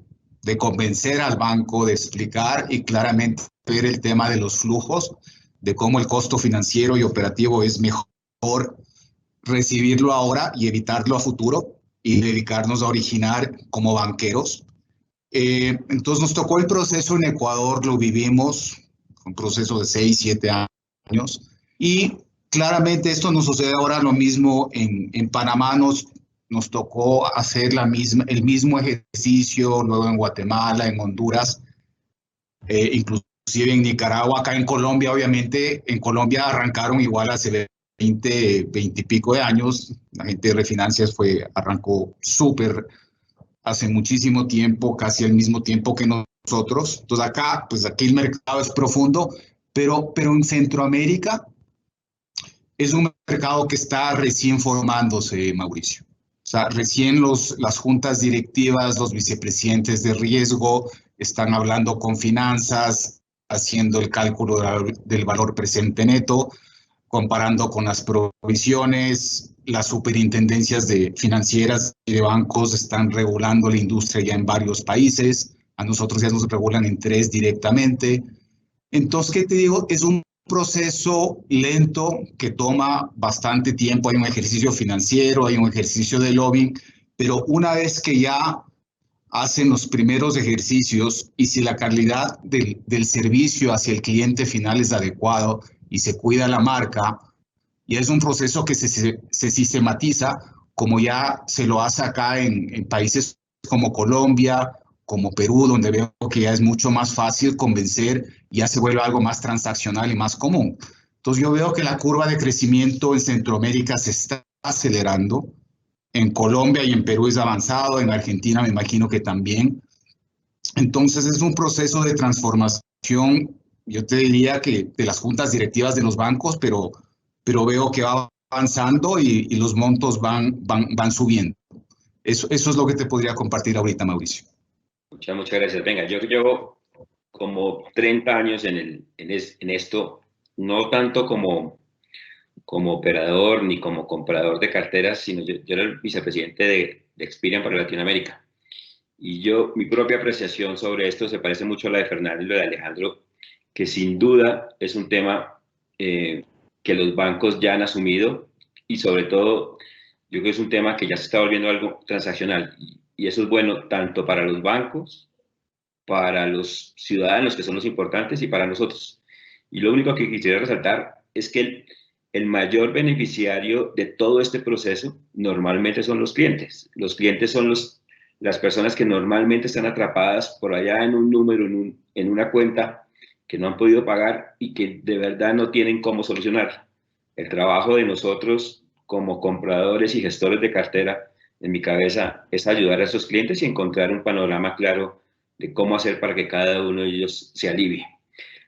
convencer al banco, de explicar y claramente ver el tema de los flujos, de cómo el costo financiero y operativo es mejor recibirlo ahora y evitarlo a futuro, y dedicarnos a originar como banqueros. Entonces nos tocó el proceso en Ecuador, lo vivimos, un proceso de 6, 7 años, y claramente esto nos sucede ahora lo mismo en Panamá. Nos tocó hacer el mismo ejercicio, luego en Guatemala, en Honduras, inclusive en Nicaragua. Acá en Colombia, obviamente, en Colombia arrancaron igual hace 20 y pico de años. La gente de Refinanzas arrancó súper hace muchísimo tiempo, casi al mismo tiempo que nosotros. Entonces acá, pues aquí el mercado es profundo, pero en Centroamérica es un mercado que está recién formándose, Mauricio. O sea, recién las juntas directivas, los vicepresidentes de riesgo están hablando con finanzas, haciendo el cálculo del valor presente neto, comparando con las provisiones. Las superintendencias financieras y de bancos están regulando la industria ya en varios países. A nosotros ya nos regulan en 3 directamente. Entonces, ¿qué te digo? Es un proceso lento que toma bastante tiempo. Hay un ejercicio financiero, hay un ejercicio de lobbying, pero una vez que ya hacen los primeros ejercicios y si la calidad del servicio hacia el cliente final es adecuado y se cuida la marca, y es un proceso que se sistematiza como ya se lo hace acá en países como Colombia, como Perú, donde veo que ya es mucho más fácil convencer, ya se vuelve algo más transaccional y más común. Entonces yo veo que la curva de crecimiento en Centroamérica se está acelerando. En Colombia y en Perú es avanzado, en Argentina me imagino que también. Entonces es un proceso de transformación, yo te diría que de las juntas directivas de los bancos, pero veo que va avanzando y los montos van subiendo. Eso es lo que te podría compartir ahorita, Mauricio. Muchas gracias. Venga, yo llevo como 30 años en esto, no tanto como operador ni como comprador de carteras, sino yo era el vicepresidente de Experian para Latinoamérica. Y mi propia apreciación sobre esto se parece mucho a la de Fernando y la de Alejandro, que sin duda es un tema que los bancos ya han asumido y sobre todo yo creo que es un tema que ya se está volviendo algo transaccional y eso es bueno tanto para los bancos, para los ciudadanos que son los importantes y para nosotros. Y lo único que quisiera resaltar es que el mayor beneficiario de todo este proceso normalmente son los clientes. Los clientes son las personas que normalmente están atrapadas por allá en un número, en una cuenta que no han podido pagar y que de verdad no tienen cómo solucionar. El trabajo de nosotros como compradores y gestores de cartera, en mi cabeza, es ayudar a esos clientes y encontrar un panorama claro de cómo hacer para que cada uno de ellos se alivie.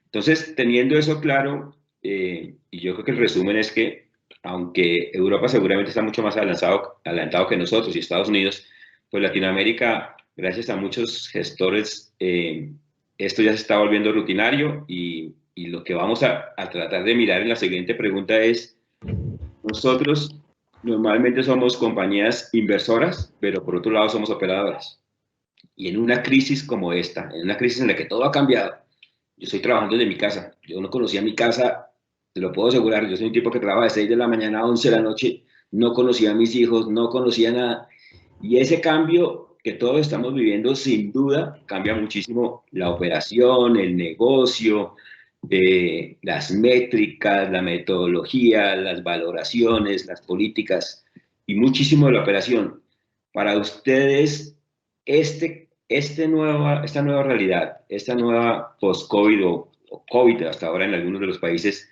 Entonces, teniendo eso claro, y yo creo que el resumen es que, aunque Europa seguramente está mucho más adelantado que nosotros y Estados Unidos, pues Latinoamérica, gracias a muchos gestores, esto ya se está volviendo rutinario y lo que vamos a tratar de mirar en la siguiente pregunta es, nosotros normalmente somos compañías inversoras, pero por otro lado somos operadoras. Y en una crisis como esta, en una crisis en la que todo ha cambiado, yo estoy trabajando desde mi casa, yo no conocía mi casa, te lo puedo asegurar, yo soy un tipo que trabaja de 6 de la mañana a 11 de la noche, no conocía a mis hijos, no conocía nada. Y ese cambio que todos estamos viviendo, sin duda, cambia muchísimo la operación, el negocio, las métricas, la metodología, las valoraciones, las políticas y muchísimo de la operación. Para ustedes, esta nueva realidad, esta nueva post-COVID o COVID hasta ahora en algunos de los países,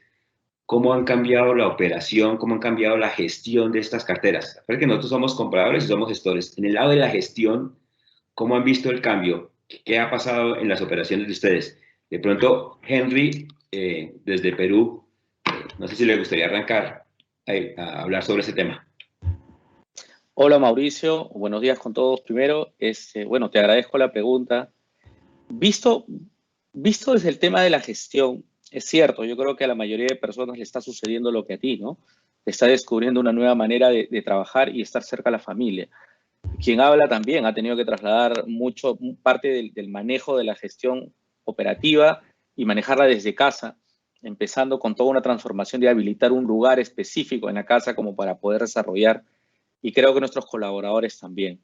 ¿cómo han cambiado la operación, cómo han cambiado la gestión de estas carteras? Porque nosotros somos compradores y somos gestores. En el lado de la gestión, ¿cómo han visto el cambio? ¿Qué ha pasado en las operaciones de ustedes? De pronto, Henry, desde Perú, no sé si le gustaría arrancar a hablar sobre ese tema. Hola Mauricio, buenos días con todos. Primero, bueno, te agradezco la pregunta. Visto desde el tema de la gestión, es cierto, yo creo que a la mayoría de personas le está sucediendo lo que a ti, ¿no? Está descubriendo una nueva manera de trabajar y estar cerca de la familia. Quien habla también ha tenido que trasladar parte del manejo de la gestión operativa y manejarla desde casa, empezando con toda una transformación de habilitar un lugar específico en la casa como para poder desarrollar, y creo que nuestros colaboradores también.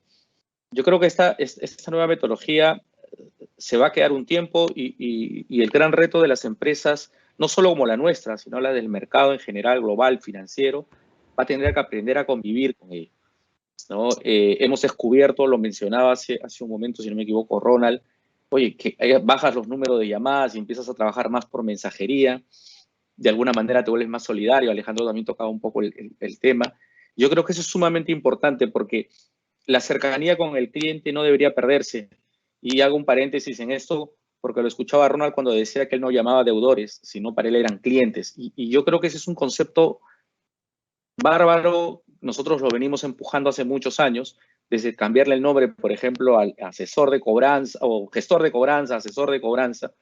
Yo creo que esta nueva metodología se va a quedar un tiempo y el gran reto de las empresas, no solo como la nuestra, sino la del mercado en general, global, financiero, va a tener que aprender a convivir con ello, ¿no? Hemos descubierto, lo mencionaba hace un momento, si no me equivoco, Ronald, oye, que bajas los números de llamadas y empiezas a trabajar más por mensajería. de alguna manera te vuelves más solidario. Alejandro también tocaba un poco el tema. Yo creo que eso es sumamente importante porque la cercanía con el cliente no debería perderse. Y hago un paréntesis en esto porque lo escuchaba a Ronald cuando decía que él no llamaba deudores, sino para él eran clientes. Y yo creo que ese es un concepto bárbaro. Nosotros lo venimos empujando hace muchos años, desde cambiarle el nombre, por ejemplo, al asesor de cobranza o gestor de cobranza, asesor de cobranza.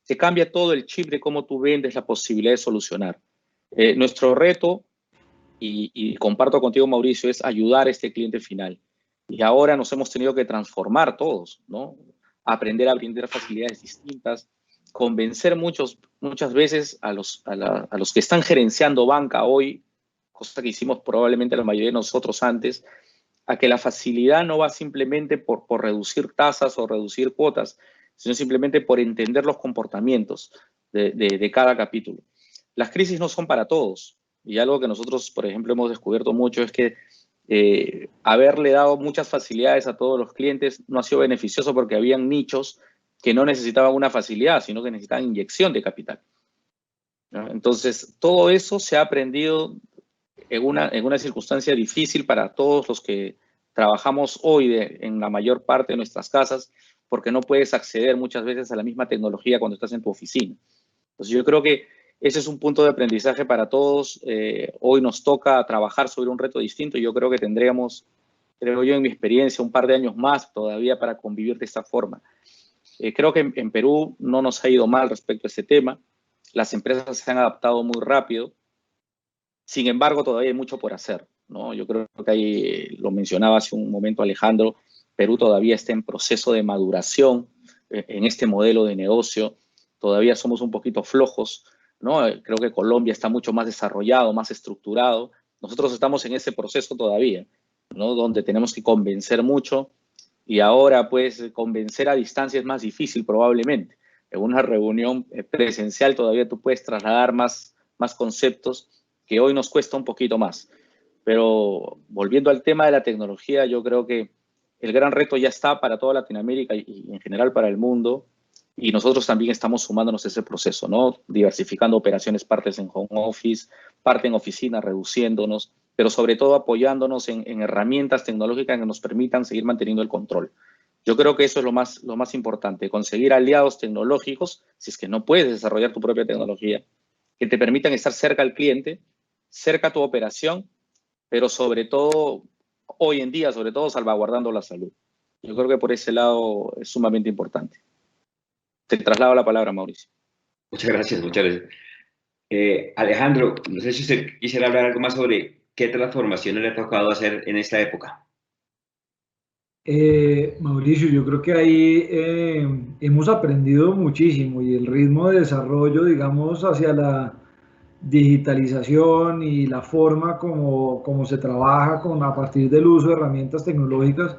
Se cambia todo el chip de cómo tú vendes la posibilidad de solucionar. Nuestro reto, y comparto contigo, Mauricio, es ayudar a este cliente final. Y ahora nos hemos tenido que transformar todos, ¿no? Aprender a brindar facilidades distintas, convencer muchas veces a los que están gerenciando banca hoy, cosa que hicimos probablemente la mayoría de nosotros antes, a que la facilidad no va simplemente por reducir tasas o reducir cuotas, sino simplemente por entender los comportamientos de cada capítulo. Las crisis no son para todos. Y algo que nosotros, por ejemplo, hemos descubierto mucho es que haberle dado muchas facilidades a todos los clientes no ha sido beneficioso porque habían nichos que no necesitaban una facilidad, sino que necesitaban inyección de capital, ¿no? Entonces, todo eso se ha aprendido en una circunstancia difícil para todos los que trabajamos hoy en la mayor parte de nuestras casas, porque no puedes acceder muchas veces a la misma tecnología cuando estás en tu oficina. Entonces, yo creo que ese es un punto de aprendizaje para todos. Hoy nos toca trabajar sobre un reto distinto y yo creo que tendríamos, creo yo en mi experiencia, un par de años más todavía para convivir de esta forma. Creo que en Perú no nos ha ido mal respecto a este tema. Las empresas se han adaptado muy rápido. Sin embargo, todavía hay mucho por hacer, ¿no? Yo creo que ahí, lo mencionaba hace un momento Alejandro, Perú todavía está en proceso de maduración en este modelo de negocio. Todavía somos un poquito flojos, ¿no? Creo que Colombia está mucho más desarrollado, más estructurado. Nosotros estamos en ese proceso todavía, ¿no? Donde tenemos que convencer mucho y ahora, pues, convencer a distancia es más difícil probablemente. En una reunión presencial todavía tú puedes trasladar más conceptos que hoy nos cuesta un poquito más. Pero volviendo al tema de la tecnología, yo creo que el gran reto ya está para toda Latinoamérica y en general para el mundo. Y nosotros también estamos sumándonos a ese proceso, ¿no? Diversificando operaciones, partes en home office, parte en oficina, reduciéndonos, pero sobre todo apoyándonos en herramientas tecnológicas que nos permitan seguir manteniendo el control. Yo creo que eso es lo más importante, conseguir aliados tecnológicos, si es que no puedes desarrollar tu propia tecnología, que te permitan estar cerca al cliente, cerca a tu operación, pero sobre todo, hoy en día, sobre todo, salvaguardando la salud. Yo creo que por ese lado es sumamente importante. Te traslado la palabra, Mauricio. Muchas gracias, muchas gracias. Alejandro, no sé si usted quisiera hablar algo más sobre qué transformaciones le ha tocado hacer en esta época. Mauricio, yo creo que ahí hemos aprendido muchísimo y el ritmo de desarrollo, digamos, hacia la digitalización y la forma como se trabaja a partir del uso de herramientas tecnológicas,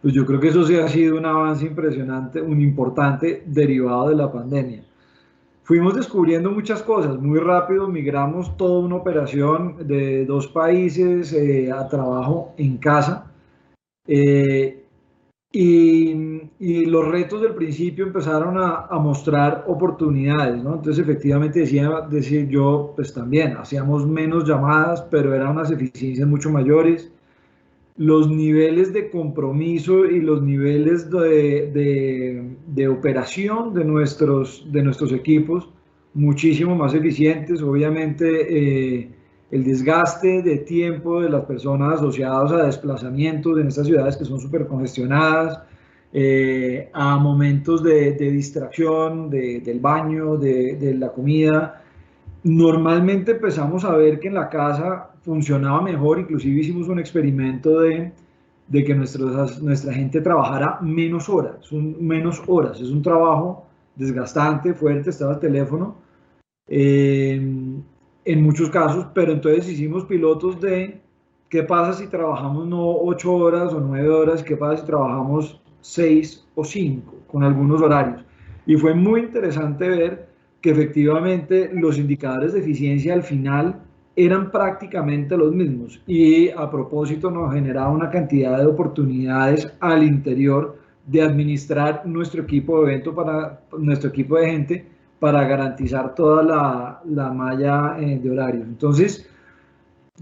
pues yo creo que eso sí ha sido un avance impresionante, un importante derivado de la pandemia. Fuimos descubriendo muchas cosas, muy rápido migramos toda una operación de 2 países a trabajo en casa. Y los retos del principio empezaron a mostrar oportunidades, ¿no? Entonces, efectivamente, decir yo, pues también hacíamos menos llamadas, pero eran unas eficiencias mucho mayores. Los niveles de compromiso y los niveles de operación de nuestros equipos muchísimo más eficientes. Obviamente, el desgaste de tiempo de las personas asociados a desplazamientos en estas ciudades que son súper congestionadas, a momentos de distracción, del baño, de la comida. Normalmente empezamos a ver que en la casa funcionaba mejor, inclusive hicimos un experimento de que nuestra gente trabajara menos horas, es un trabajo desgastante, fuerte, estaba el teléfono, en muchos casos, pero entonces hicimos pilotos de qué pasa si trabajamos no 8 horas o 9 horas, qué pasa si trabajamos 6 o 5, con algunos horarios. Y fue muy interesante ver que efectivamente los indicadores de eficiencia al final eran prácticamente los mismos y a propósito nos generaba una cantidad de oportunidades al interior de administrar nuestro equipo de evento para nuestro equipo de gente para garantizar toda la malla de horarios. Entonces,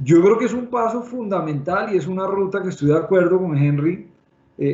yo creo que es un paso fundamental y es una ruta que estoy de acuerdo con Henry.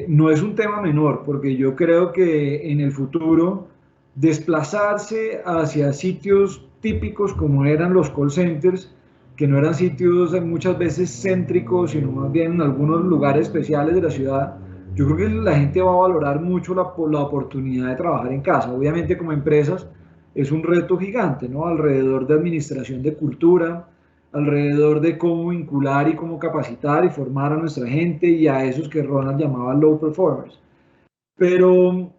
No es un tema menor, porque yo creo que en el futuro desplazarse hacia sitios típicos como eran los call centers, que no eran sitios muchas veces céntricos, sino más bien en algunos lugares especiales de la ciudad, yo creo que la gente va a valorar mucho la oportunidad de trabajar en casa. Obviamente como empresas es un reto gigante, ¿no? Alrededor de administración de cultura, alrededor de cómo vincular y cómo capacitar y formar a nuestra gente y a esos que Ronald llamaba low performers. Pero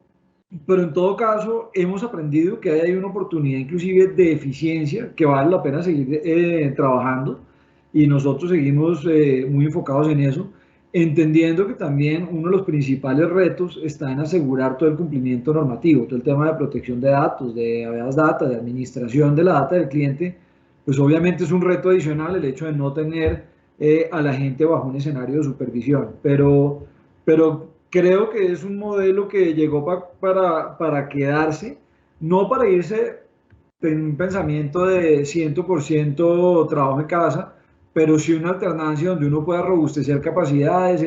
en todo caso, hemos aprendido que hay una oportunidad inclusive de eficiencia que vale la pena seguir trabajando y nosotros seguimos muy enfocados en eso, entendiendo que también uno de los principales retos está en asegurar todo el cumplimiento normativo, todo el tema de protección de datos, de habeas data, de administración de la data del cliente, pues obviamente es un reto adicional el hecho de no tener a la gente bajo un escenario de supervisión, pero creo que es un modelo que llegó para quedarse, no para irse en un pensamiento de 100% trabajo en casa, pero sí una alternancia donde uno pueda robustecer capacidades,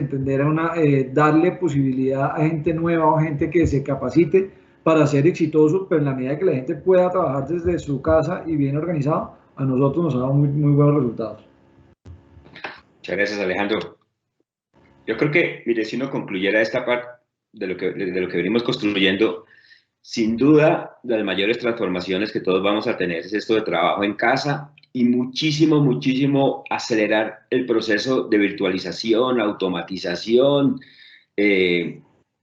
darle posibilidad a gente nueva o gente que se capacite para ser exitoso, pero en la medida que la gente pueda trabajar desde su casa y bien organizado, a nosotros nos ha dado muy, muy buenos resultados. Muchas gracias, Alejandro. Yo creo que, mire, si uno concluyera esta parte de lo que venimos construyendo, sin duda, las mayores transformaciones que todos vamos a tener es esto de trabajo en casa y muchísimo acelerar el proceso de virtualización, automatización,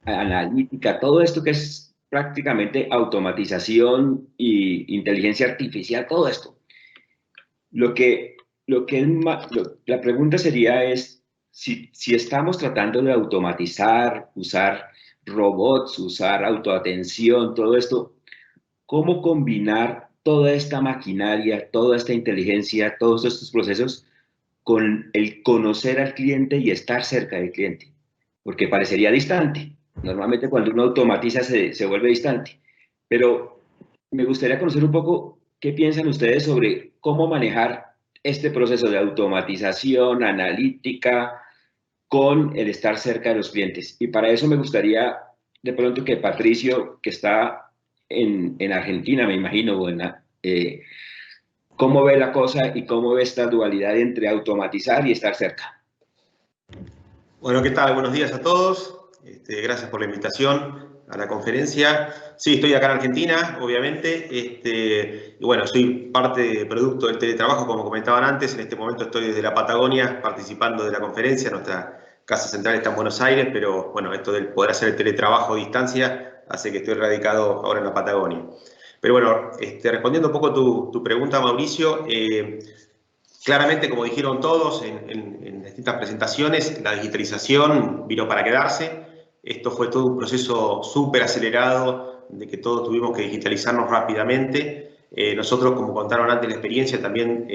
analítica, todo esto que es prácticamente automatización y inteligencia artificial, todo esto. La pregunta sería es, si estamos tratando de automatizar, usar robots, usar autoatención, todo esto, ¿cómo combinar toda esta maquinaria, toda esta inteligencia, todos estos procesos con el conocer al cliente y estar cerca del cliente? Porque parecería distante. Normalmente cuando uno automatiza se vuelve distante. Pero me gustaría conocer un poco qué piensan ustedes sobre cómo manejar este proceso de automatización, analítica, con el estar cerca de los clientes. Y para eso me gustaría de pronto que Patricio, que está en Argentina, me imagino, ¿cómo ve la cosa y cómo ve esta dualidad entre automatizar y estar cerca? Bueno, ¿qué tal? Buenos días a todos. Gracias por la invitación a la conferencia. Sí, estoy acá en Argentina, obviamente. Y bueno, soy parte de producto del teletrabajo, como comentaban antes. En este momento estoy desde la Patagonia participando de la conferencia. Nuestra casa central está en Buenos Aires, pero bueno, esto del poder hacer el teletrabajo a distancia hace que estoy radicado ahora en la Patagonia. Pero bueno, respondiendo un poco tu pregunta, Mauricio, claramente, como dijeron todos en distintas presentaciones, la digitalización vino para quedarse. Esto fue todo un proceso súper acelerado de que todos tuvimos que digitalizarnos rápidamente. Nosotros, como contaron antes la experiencia, también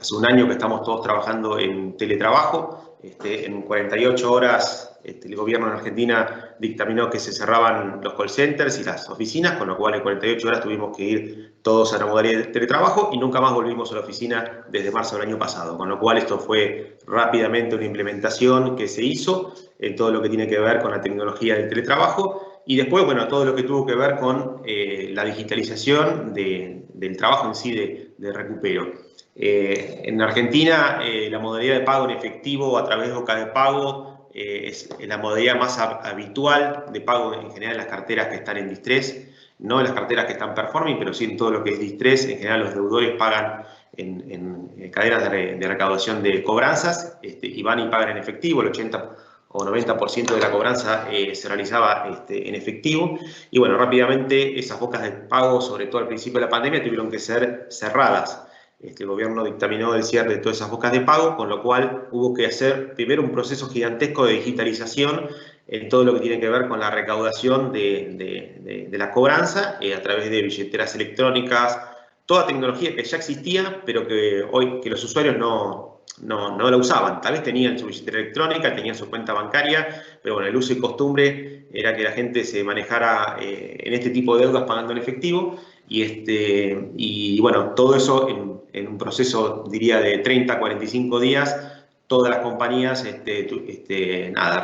hace un año que estamos todos trabajando en teletrabajo. En 48 horas el gobierno en Argentina dictaminó que se cerraban los call centers y las oficinas, con lo cual en 48 horas tuvimos que ir todos a la modalidad de teletrabajo y nunca más volvimos a la oficina desde marzo del año pasado, con lo cual esto fue rápidamente una implementación que se hizo en todo lo que tiene que ver con la tecnología del teletrabajo y después, bueno, todo lo que tuvo que ver con la digitalización del trabajo en sí de recupero. En Argentina, la modalidad de pago en efectivo a través de boca de pago es la modalidad más habitual de pago en general en las carteras que están en distrés, no en las carteras que están performing, pero sí en todo lo que es distrés. En general los deudores pagan en cadenas de recaudación de cobranzas y van y pagan en efectivo. El 80 o 90% de la cobranza se realizaba en efectivo. Y bueno, rápidamente esas bocas de pago, sobre todo al principio de la pandemia, tuvieron que ser cerradas. El gobierno dictaminó el cierre de todas esas bocas de pago, con lo cual hubo que hacer primero un proceso gigantesco de digitalización en todo lo que tiene que ver con la recaudación de la cobranza a través de billeteras electrónicas, toda tecnología que ya existía, pero que hoy que los usuarios no la usaban. Tal vez tenían su billetera electrónica, tenían su cuenta bancaria, pero bueno, el uso y costumbre era que la gente se manejara en este tipo de deudas pagando en efectivo. Y bueno, todo eso en un proceso, diría, de 30 a 45 días, todas las compañías,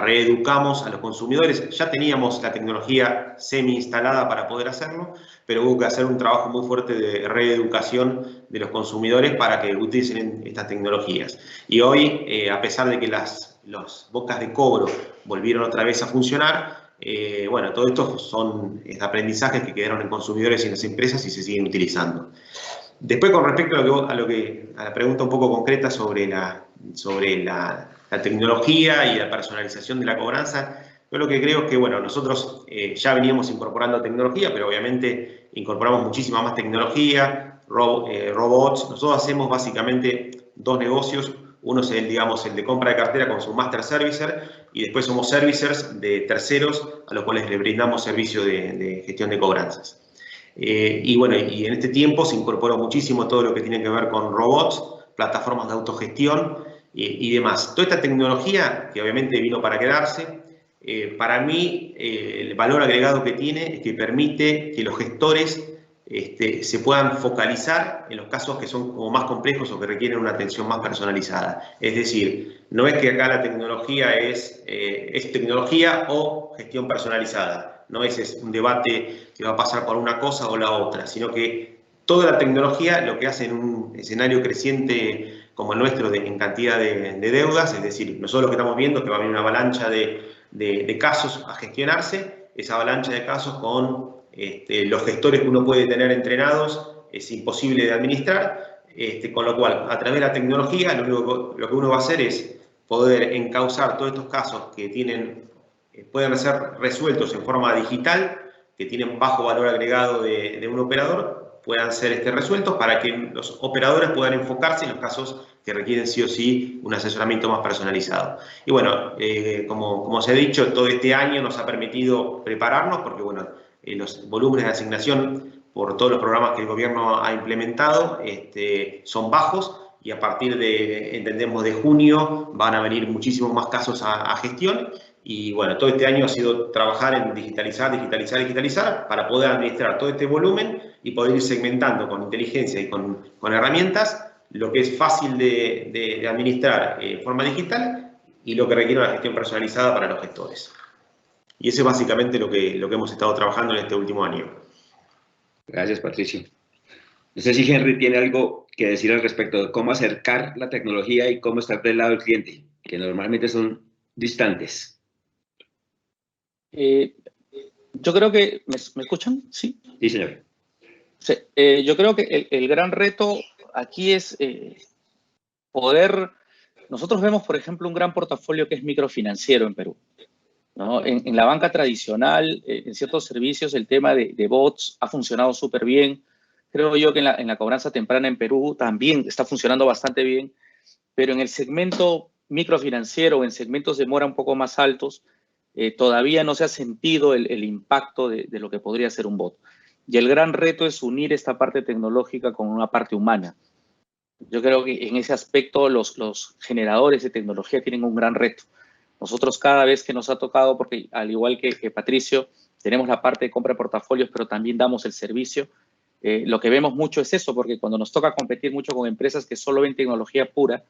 reeducamos a los consumidores. Ya teníamos la tecnología semi-instalada para poder hacerlo, pero hubo que hacer un trabajo muy fuerte de reeducación de los consumidores para que utilicen estas tecnologías. Y hoy, a pesar de que las bocas de cobro volvieron otra vez a funcionar, bueno, todo esto son aprendizajes que quedaron en consumidores y en las empresas y se siguen utilizando. Después, con respecto a la pregunta un poco concreta sobre la tecnología y la personalización de la cobranza, yo lo que creo es que, bueno, nosotros ya veníamos incorporando tecnología, pero obviamente incorporamos muchísima más tecnología, robots. Nosotros hacemos básicamente dos negocios. Uno es el de compra de cartera con su Master Servicer, y después somos servicers de terceros a los cuales le brindamos servicio de gestión de cobranzas. Y bueno, y en este tiempo se incorporó muchísimo todo lo que tiene que ver con robots, plataformas de autogestión y demás. Toda esta tecnología, que obviamente vino para quedarse, para mí el valor agregado que tiene es que permite que los gestores se puedan focalizar en los casos que son como más complejos o que requieren una atención más personalizada. Es decir, no es que acá la tecnología es tecnología o gestión personalizada. No es un debate que va a pasar por una cosa o la otra, sino que toda la tecnología lo que hace en un escenario creciente como el nuestro en cantidad de deudas, es decir, nosotros lo que estamos viendo es que va a haber una avalancha de casos a gestionarse, esa avalancha de casos con los gestores que uno puede tener entrenados es imposible de administrar, con lo cual, a través de la tecnología, lo que uno va a hacer es poder encauzar todos estos casos que pueden ser resueltos en forma digital, que tienen bajo valor agregado de un operador, puedan ser resueltos para que los operadores puedan enfocarse en los casos que requieren sí o sí un asesoramiento más personalizado. Y bueno, como se ha dicho, todo este año nos ha permitido prepararnos porque, bueno, los volúmenes de asignación por todos los programas que el gobierno ha implementado son bajos, y a partir entendemos, de junio van a venir muchísimos más casos a gestión. Y bueno, todo este año ha sido trabajar en digitalizar para poder administrar todo este volumen y poder ir segmentando con inteligencia y con herramientas lo que es fácil de administrar en forma digital y lo que requiere una gestión personalizada para los gestores. Y eso es básicamente lo que hemos estado trabajando en este último año. Gracias, Patricio. No sé si Henry tiene algo que decir al respecto de cómo acercar la tecnología y cómo estar del lado del cliente, que normalmente son distantes. Yo creo que... ¿Me escuchan? Sí. Sí, señor. Sí, yo creo que el gran reto aquí es poder... Nosotros vemos, por ejemplo, un gran portafolio que es microfinanciero en Perú, ¿no? En la banca tradicional, en ciertos servicios, el tema de bots ha funcionado súper bien. Creo yo que en la cobranza temprana en Perú también está funcionando bastante bien, pero en el segmento microfinanciero, en segmentos de mora un poco más altos, todavía no se ha sentido el impacto de lo que podría ser un bot. Y el gran reto es unir esta parte tecnológica con una parte humana. Yo creo que en ese aspecto los generadores de tecnología tienen un gran reto. Nosotros cada vez que nos ha tocado, porque al igual que Patricio, tenemos la parte de compra de portafolios, pero también damos el servicio, lo que vemos mucho es eso, porque cuando nos toca competir mucho con empresas que solo ven tecnología pura,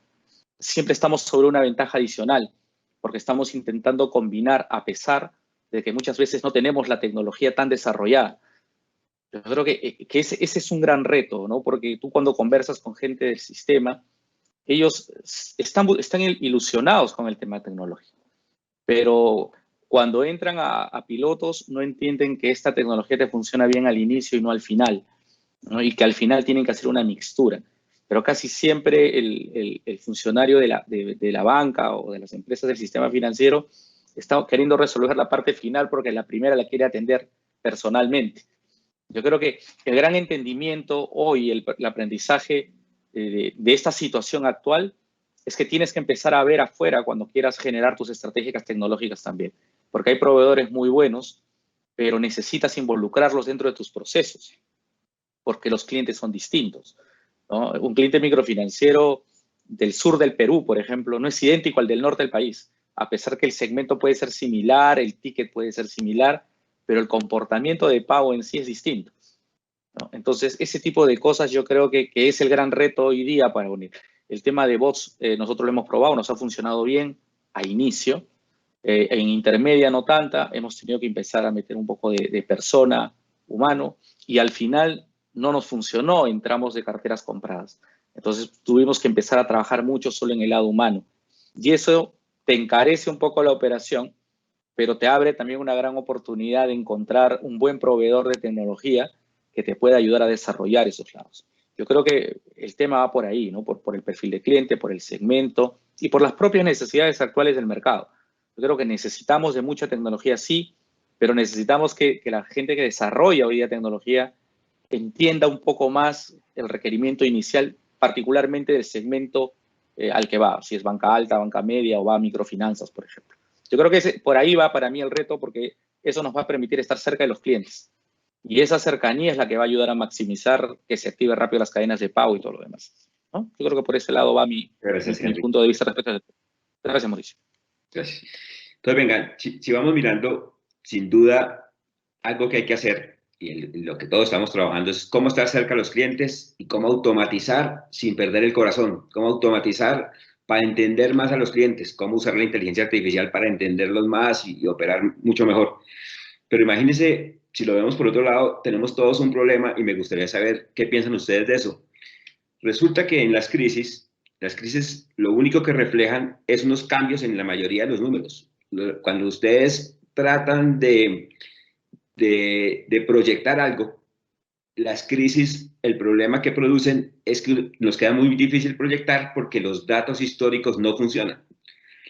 siempre estamos sobre una ventaja adicional, porque estamos intentando combinar, a pesar de que muchas veces no tenemos la tecnología tan desarrollada. Yo creo que ese es un gran reto, ¿no? Porque tú cuando conversas con gente del sistema, ellos están ilusionados con el tema tecnológico, pero cuando entran a pilotos no entienden que esta tecnología te funciona bien al inicio y no al final, ¿no? Y que al final tienen que hacer una mixtura. Pero casi siempre el funcionario de la banca o de las empresas del sistema financiero está queriendo resolver la parte final porque la primera la quiere atender personalmente. Yo creo que el gran entendimiento hoy, el aprendizaje de esta situación actual es que tienes que empezar a ver afuera cuando quieras generar tus estrategias tecnológicas también. Porque hay proveedores muy buenos, pero necesitas involucrarlos dentro de tus procesos porque los clientes son distintos, ¿no? Un cliente microfinanciero del sur del Perú, por ejemplo, no es idéntico al del norte del país, a pesar que el segmento puede ser similar, el ticket puede ser similar, pero el comportamiento de pago en sí es distinto. ¿no? Entonces, ese tipo de cosas yo creo que es el gran reto hoy día para unir. El tema de bots, nosotros lo hemos probado, nos ha funcionado bien a inicio. En intermedia no tanta, hemos tenido que empezar a meter un poco de persona, humano, y al final no nos funcionó en tramos de carteras compradas. Entonces tuvimos que empezar a trabajar mucho solo en el lado humano. Y eso te encarece un poco la operación, pero te abre también una gran oportunidad de encontrar un buen proveedor de tecnología que te pueda ayudar a desarrollar esos lados. Yo creo que el tema va por ahí, ¿no? Por el perfil de cliente, por el segmento y por las propias necesidades actuales del mercado. Yo creo que necesitamos de mucha tecnología, sí, pero necesitamos que la gente que desarrolla hoy día tecnología entienda un poco más el requerimiento inicial, particularmente del segmento al que va, si es banca alta, banca media o va a microfinanzas, por ejemplo. Yo creo que por ahí va para mí el reto, porque eso nos va a permitir estar cerca de los clientes. Y esa cercanía es la que va a ayudar a maximizar que se active rápido las cadenas de pago y todo lo demás, ¿no? Yo creo que por ese lado va mi punto de vista respecto a eso. Gracias, Mauricio. Gracias. Entonces, venga, si vamos mirando, sin duda, algo que hay que hacer, y lo que todos estamos trabajando, es cómo estar cerca a los clientes y cómo automatizar sin perder el corazón, cómo automatizar para entender más a los clientes, cómo usar la inteligencia artificial para entenderlos más y operar mucho mejor. Pero imagínense, si lo vemos por otro lado, tenemos todos un problema y me gustaría saber qué piensan ustedes de eso. Resulta que en las crisis lo único que reflejan es unos cambios en la mayoría de los números. Cuando ustedes tratan de proyectar algo, las crisis, el problema que producen es que nos queda muy difícil proyectar porque los datos históricos no funcionan.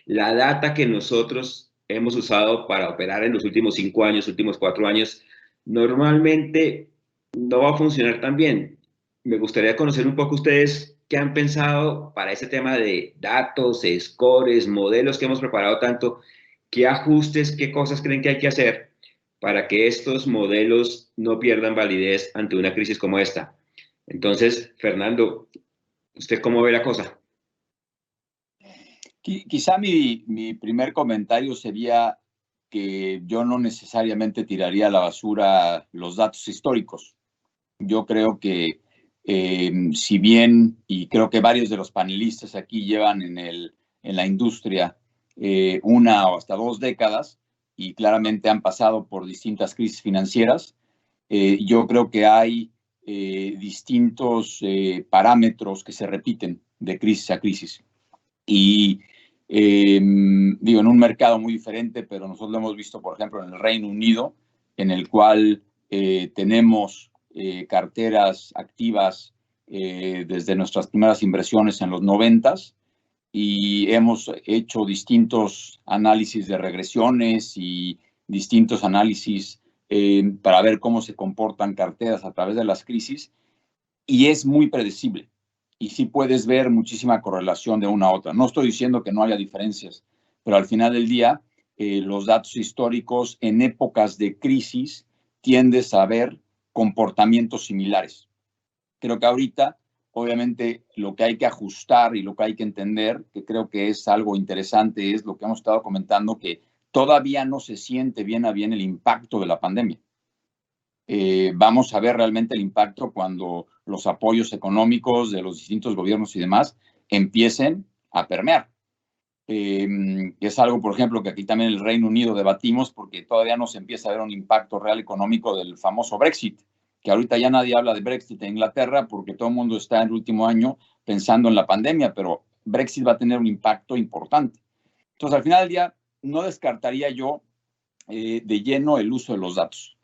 La data que nosotros hemos usado para operar en los últimos 5 años, últimos 4 años, normalmente no va a funcionar tan bien. Me gustaría conocer un poco ustedes qué han pensado para ese tema de datos, scores, modelos que hemos preparado tanto, qué ajustes, qué cosas creen que hay que hacer para que estos modelos no pierdan validez ante una crisis como esta. Entonces, Fernando, ¿usted cómo ve la cosa? Quizá mi primer comentario sería que yo no necesariamente tiraría a la basura los datos históricos. Yo creo que si bien, y creo que varios de los panelistas aquí llevan en la industria 1 o hasta 2 décadas y claramente han pasado por distintas crisis financieras, yo creo que hay distintos parámetros que se repiten de crisis a crisis. Y digo, en un mercado muy diferente, pero nosotros lo hemos visto, por ejemplo, en el Reino Unido, en el cual tenemos carteras activas desde nuestras primeras inversiones en los 90s y hemos hecho distintos análisis de regresiones y distintos análisis para ver cómo se comportan carteras a través de las crisis, y es muy predecible. Y sí puedes ver muchísima correlación de una a otra. No estoy diciendo que no haya diferencias, pero al final del día, los datos históricos en épocas de crisis tiendes a ver comportamientos similares. Creo que ahorita, obviamente, lo que hay que ajustar y lo que hay que entender, que creo que es algo interesante, es lo que hemos estado comentando, que todavía no se siente bien a bien el impacto de la pandemia. Vamos a ver realmente el impacto cuando los apoyos económicos de los distintos gobiernos y demás empiecen a permear. Es algo, por ejemplo, que aquí también en el Reino Unido debatimos porque todavía no se empieza a ver un impacto real económico del famoso Brexit, que ahorita ya nadie habla de Brexit en Inglaterra porque todo el mundo está en el último año pensando en la pandemia, pero Brexit va a tener un impacto importante. Entonces, al final del día, no descartaría yo de lleno el uso de los datos.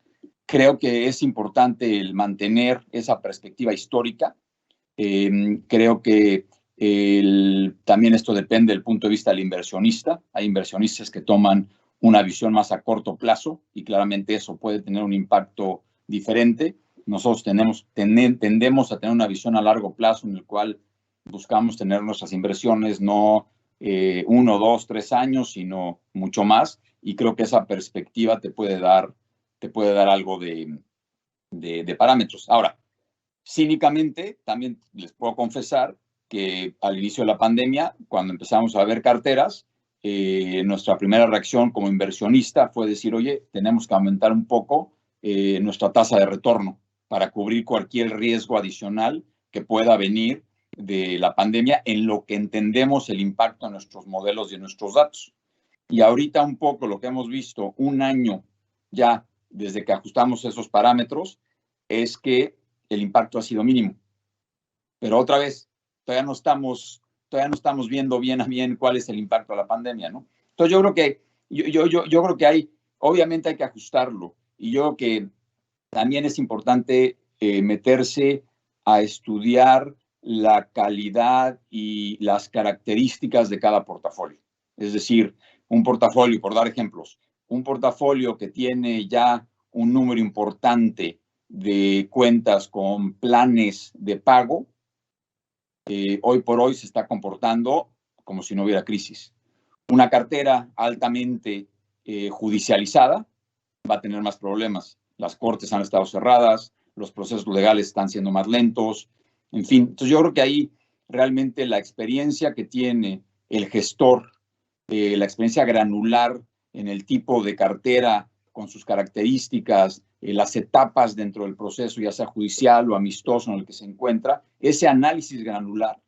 Creo que es importante el mantener esa perspectiva histórica. Creo que también esto depende del punto de vista del inversionista. Hay inversionistas que toman una visión más a corto plazo y claramente eso puede tener un impacto diferente. Nosotros tendemos a tener una visión a largo plazo en el cual buscamos tener nuestras inversiones no 1, 2, 3 años, sino mucho más. Y creo que esa perspectiva te puede dar algo de parámetros. Ahora, cínicamente, también les puedo confesar que al inicio de la pandemia, cuando empezamos a ver carteras, nuestra primera reacción como inversionista fue decir, oye, tenemos que aumentar un poco nuestra tasa de retorno, para cubrir cualquier riesgo adicional que pueda venir de la pandemia en lo que entendemos el impacto en nuestros modelos y en nuestros datos. Y ahorita un poco lo que hemos visto un año ya desde que ajustamos esos parámetros es que el impacto ha sido mínimo. Pero otra vez, todavía no estamos viendo bien a bien cuál es el impacto de la pandemia, ¿no? Entonces yo creo que obviamente hay que ajustarlo. Y yo creo que también es importante meterse a estudiar la calidad y las características de cada portafolio. Es decir, un portafolio, por dar ejemplos, un portafolio que tiene ya un número importante de cuentas con planes de pago, hoy por hoy se está comportando como si no hubiera crisis. Una cartera altamente judicializada va a tener más problemas. Las cortes han estado cerradas, los procesos legales están siendo más lentos, en fin. Entonces yo creo que ahí realmente la experiencia que tiene el gestor, la experiencia granular en el tipo de cartera con sus características, las etapas dentro del proceso, ya sea judicial o amistoso en el que se encuentra, ese análisis granular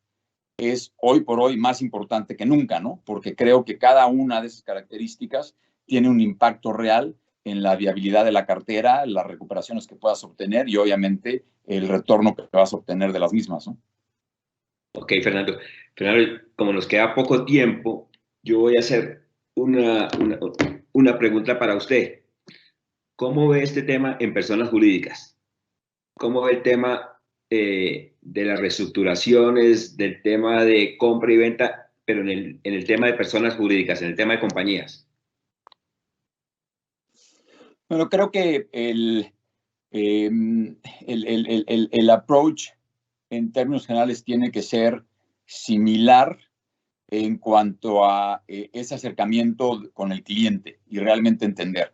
es hoy por hoy más importante que nunca, ¿no? Porque creo que cada una de esas características tiene un impacto real en la viabilidad de la cartera, las recuperaciones que puedas obtener y obviamente el retorno que vas a obtener de las mismas, ¿no? Ok, Fernando. Fernando, como nos queda poco tiempo, yo voy a hacer una pregunta para usted. ¿Cómo ve este tema en personas jurídicas? ¿Cómo ve el tema de las reestructuraciones, del tema de compra y venta, pero en el tema de personas jurídicas, en el tema de compañías? Bueno, creo que el approach en términos generales tiene que ser similar en cuanto a ese acercamiento con el cliente y realmente entender.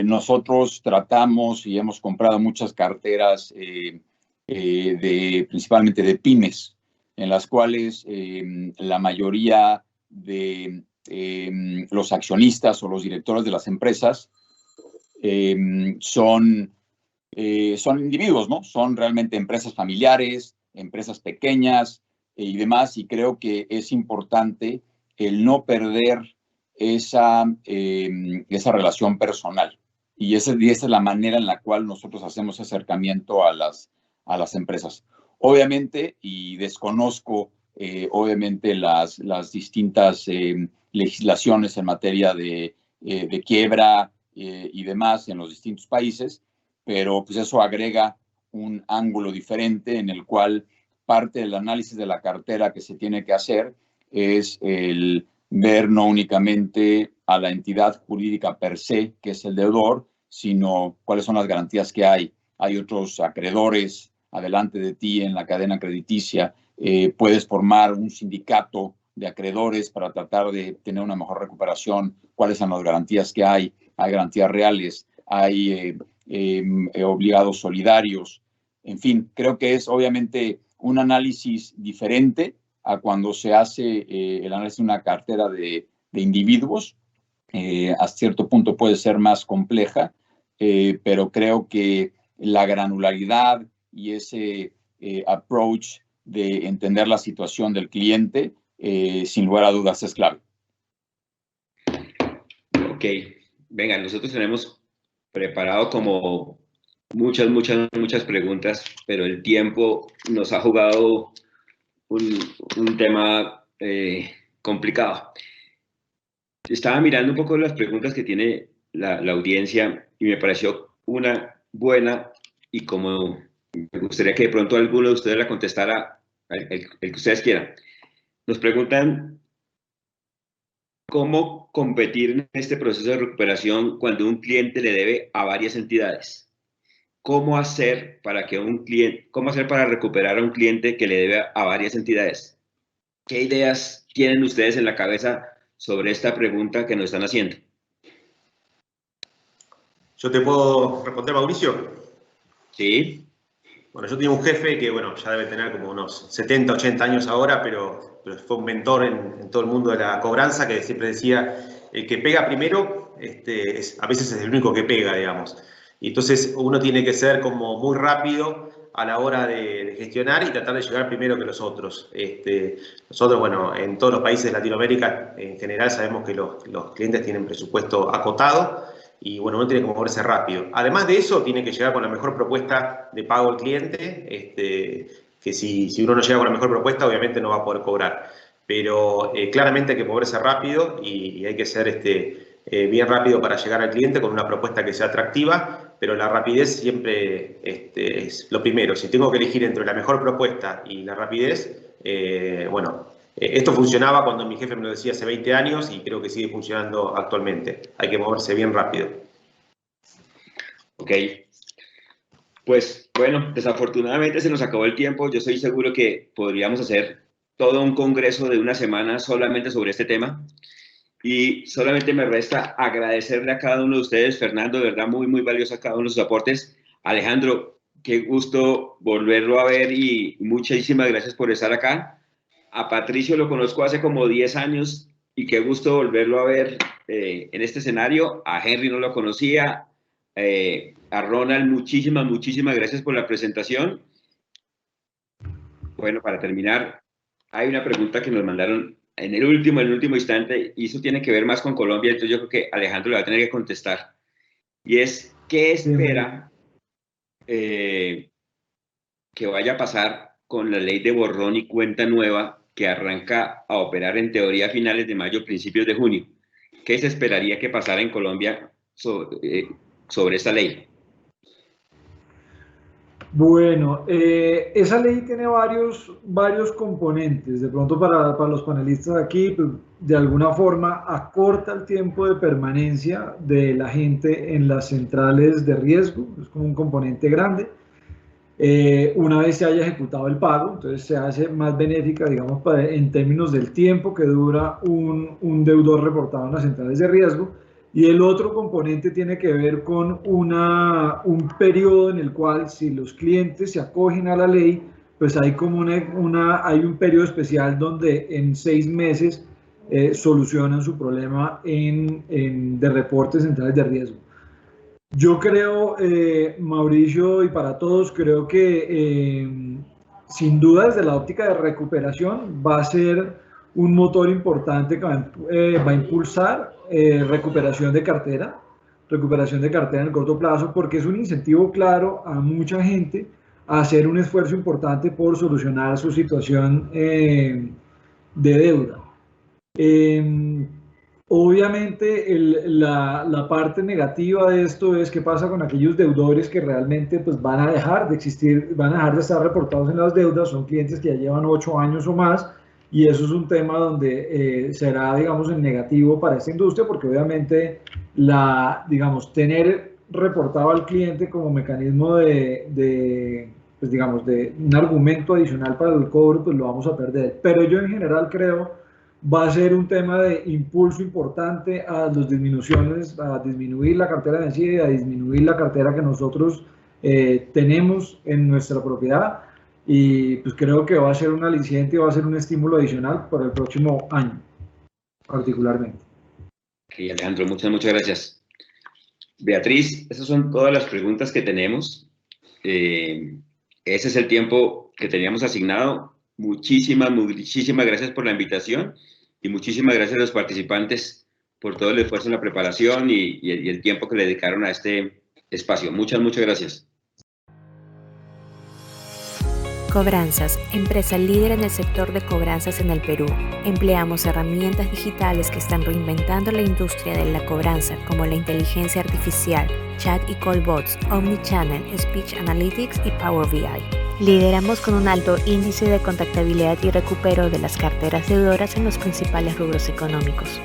Nosotros tratamos y hemos comprado muchas carteras principalmente de pymes, en las cuales la mayoría de los accionistas o los directores de las empresas son individuos, ¿no? Son realmente empresas familiares, empresas pequeñas y demás, y creo que es importante el no perder esa relación personal. Y esa es la manera en la cual nosotros hacemos acercamiento a las empresas. Obviamente, y desconozco obviamente las distintas legislaciones en materia de quiebra y demás en los distintos países, pero pues eso agrega un ángulo diferente en el cual parte del análisis de la cartera que se tiene que hacer es el ver no únicamente a la entidad jurídica per se, que es el deudor, sino cuáles son las garantías que hay. Hay otros acreedores adelante de ti en la cadena crediticia. Puedes formar un sindicato de acreedores para tratar de tener una mejor recuperación. ¿Cuáles son las garantías que hay? Hay garantías reales, hay obligados solidarios. En fin, creo que es obviamente un análisis diferente a cuando se hace el análisis de una cartera de individuos. A cierto punto puede ser más compleja, pero creo que la granularidad y ese approach de entender la situación del cliente, sin lugar a dudas, es clave. Ok, venga, nosotros tenemos preparado como muchas preguntas, pero el tiempo nos ha jugado un tema complicado. Estaba mirando un poco las preguntas que tiene la audiencia y me pareció una buena y como me gustaría que de pronto alguno de ustedes la contestara, el que ustedes quieran. Nos preguntan cómo competir en este proceso de recuperación cuando un cliente le debe a varias entidades. ¿Cómo hacer para recuperar a un cliente que le debe a varias entidades? ¿Qué ideas tienen ustedes en la cabeza sobre esta pregunta que nos están haciendo? ¿Yo te puedo responder, Mauricio? Sí. Bueno, yo tenía un jefe que, bueno, ya debe tener como unos 70, 80 años ahora, pero fue un mentor en todo el mundo de la cobranza, que siempre decía, el que pega primero, a veces es el único que pega, digamos. Y entonces uno tiene que ser como muy rápido a la hora de gestionar y tratar de llegar primero que los otros. Nosotros, bueno, en todos los países de Latinoamérica, en general sabemos que los clientes tienen presupuesto acotado y, bueno, uno tiene que moverse rápido. Además de eso, tiene que llegar con la mejor propuesta de pago al cliente, que si uno no llega con la mejor propuesta, obviamente no va a poder cobrar. Pero claramente hay que moverse rápido y hay que ser bien rápido para llegar al cliente con una propuesta que sea atractiva, pero la rapidez siempre es lo primero. Si tengo que elegir entre la mejor propuesta y la rapidez, esto funcionaba cuando mi jefe me lo decía hace 20 años y creo que sigue funcionando actualmente. Hay que moverse bien rápido. Ok. Pues bueno, desafortunadamente se nos acabó el tiempo. Yo estoy seguro que podríamos hacer todo un congreso de una semana solamente sobre este tema. Y solamente me resta agradecerle a cada uno de ustedes. Fernando, de verdad, muy, muy valioso a cada uno de sus aportes. Alejandro, qué gusto volverlo a ver y muchísimas gracias por estar acá. A Patricio lo conozco hace como 10 años y qué gusto volverlo a ver en este escenario. A Henry no lo conocía. A Ronald, muchísimas gracias por la presentación. Bueno, para terminar, hay una pregunta que nos mandaron en el último instante, y eso tiene que ver más con Colombia, entonces yo creo que Alejandro le va a tener que contestar. Y es, ¿qué espera que vaya a pasar con la ley de borrón y cuenta nueva que arranca a operar en teoría a finales de mayo, principios de junio? ¿Qué se esperaría que pasara en Colombia sobre esta ley? Bueno, esa ley tiene varios componentes. De pronto para los panelistas aquí, pues, de alguna forma acorta el tiempo de permanencia de la gente en las centrales de riesgo, es como un componente grande. Una vez se haya ejecutado el pago, entonces se hace más benéfica, digamos, en términos del tiempo que dura un deudor reportado en las centrales de riesgo. Y el otro componente tiene que ver con un periodo en el cual, si los clientes se acogen a la ley, pues hay como hay un periodo especial donde en 6 meses solucionan su problema de reportes centrales de riesgo. Yo creo, Mauricio, y para todos, creo que sin duda desde la óptica de recuperación va a ser un motor importante que va a impulsar recuperación de cartera en el corto plazo, porque es un incentivo claro a mucha gente a hacer un esfuerzo importante por solucionar su situación de deuda. Obviamente la parte negativa de esto es qué pasa con aquellos deudores que realmente pues, van a dejar de existir, van a dejar de estar reportados en las deudas, son clientes que ya llevan 8 años o más, y eso es un tema donde será, digamos, en negativo para esta industria, porque obviamente digamos, tener reportado al cliente como mecanismo pues, digamos, de un argumento adicional para el cobro, pues lo vamos a perder. Pero yo en general creo va a ser un tema de impulso importante a las disminuciones, a disminuir la cartera vencida y a disminuir la cartera que nosotros tenemos en nuestra propiedad, y pues creo que va a ser un aliciente y va a ser un estímulo adicional para el próximo año, particularmente. Ok, Alejandro, muchas gracias. Beatriz, esas son todas las preguntas que tenemos. Ese es el tiempo que teníamos asignado. Muchísimas gracias por la invitación y muchísimas gracias a los participantes por todo el esfuerzo en la preparación y el tiempo que le dedicaron a este espacio. Muchas gracias. Cobranzas, empresa líder en el sector de cobranzas en el Perú. Empleamos herramientas digitales que están reinventando la industria de la cobranza, como la inteligencia artificial, chat y call bots, omnichannel, speech analytics y Power BI. Lideramos con un alto índice de contactabilidad y recupero de las carteras deudoras en los principales rubros económicos.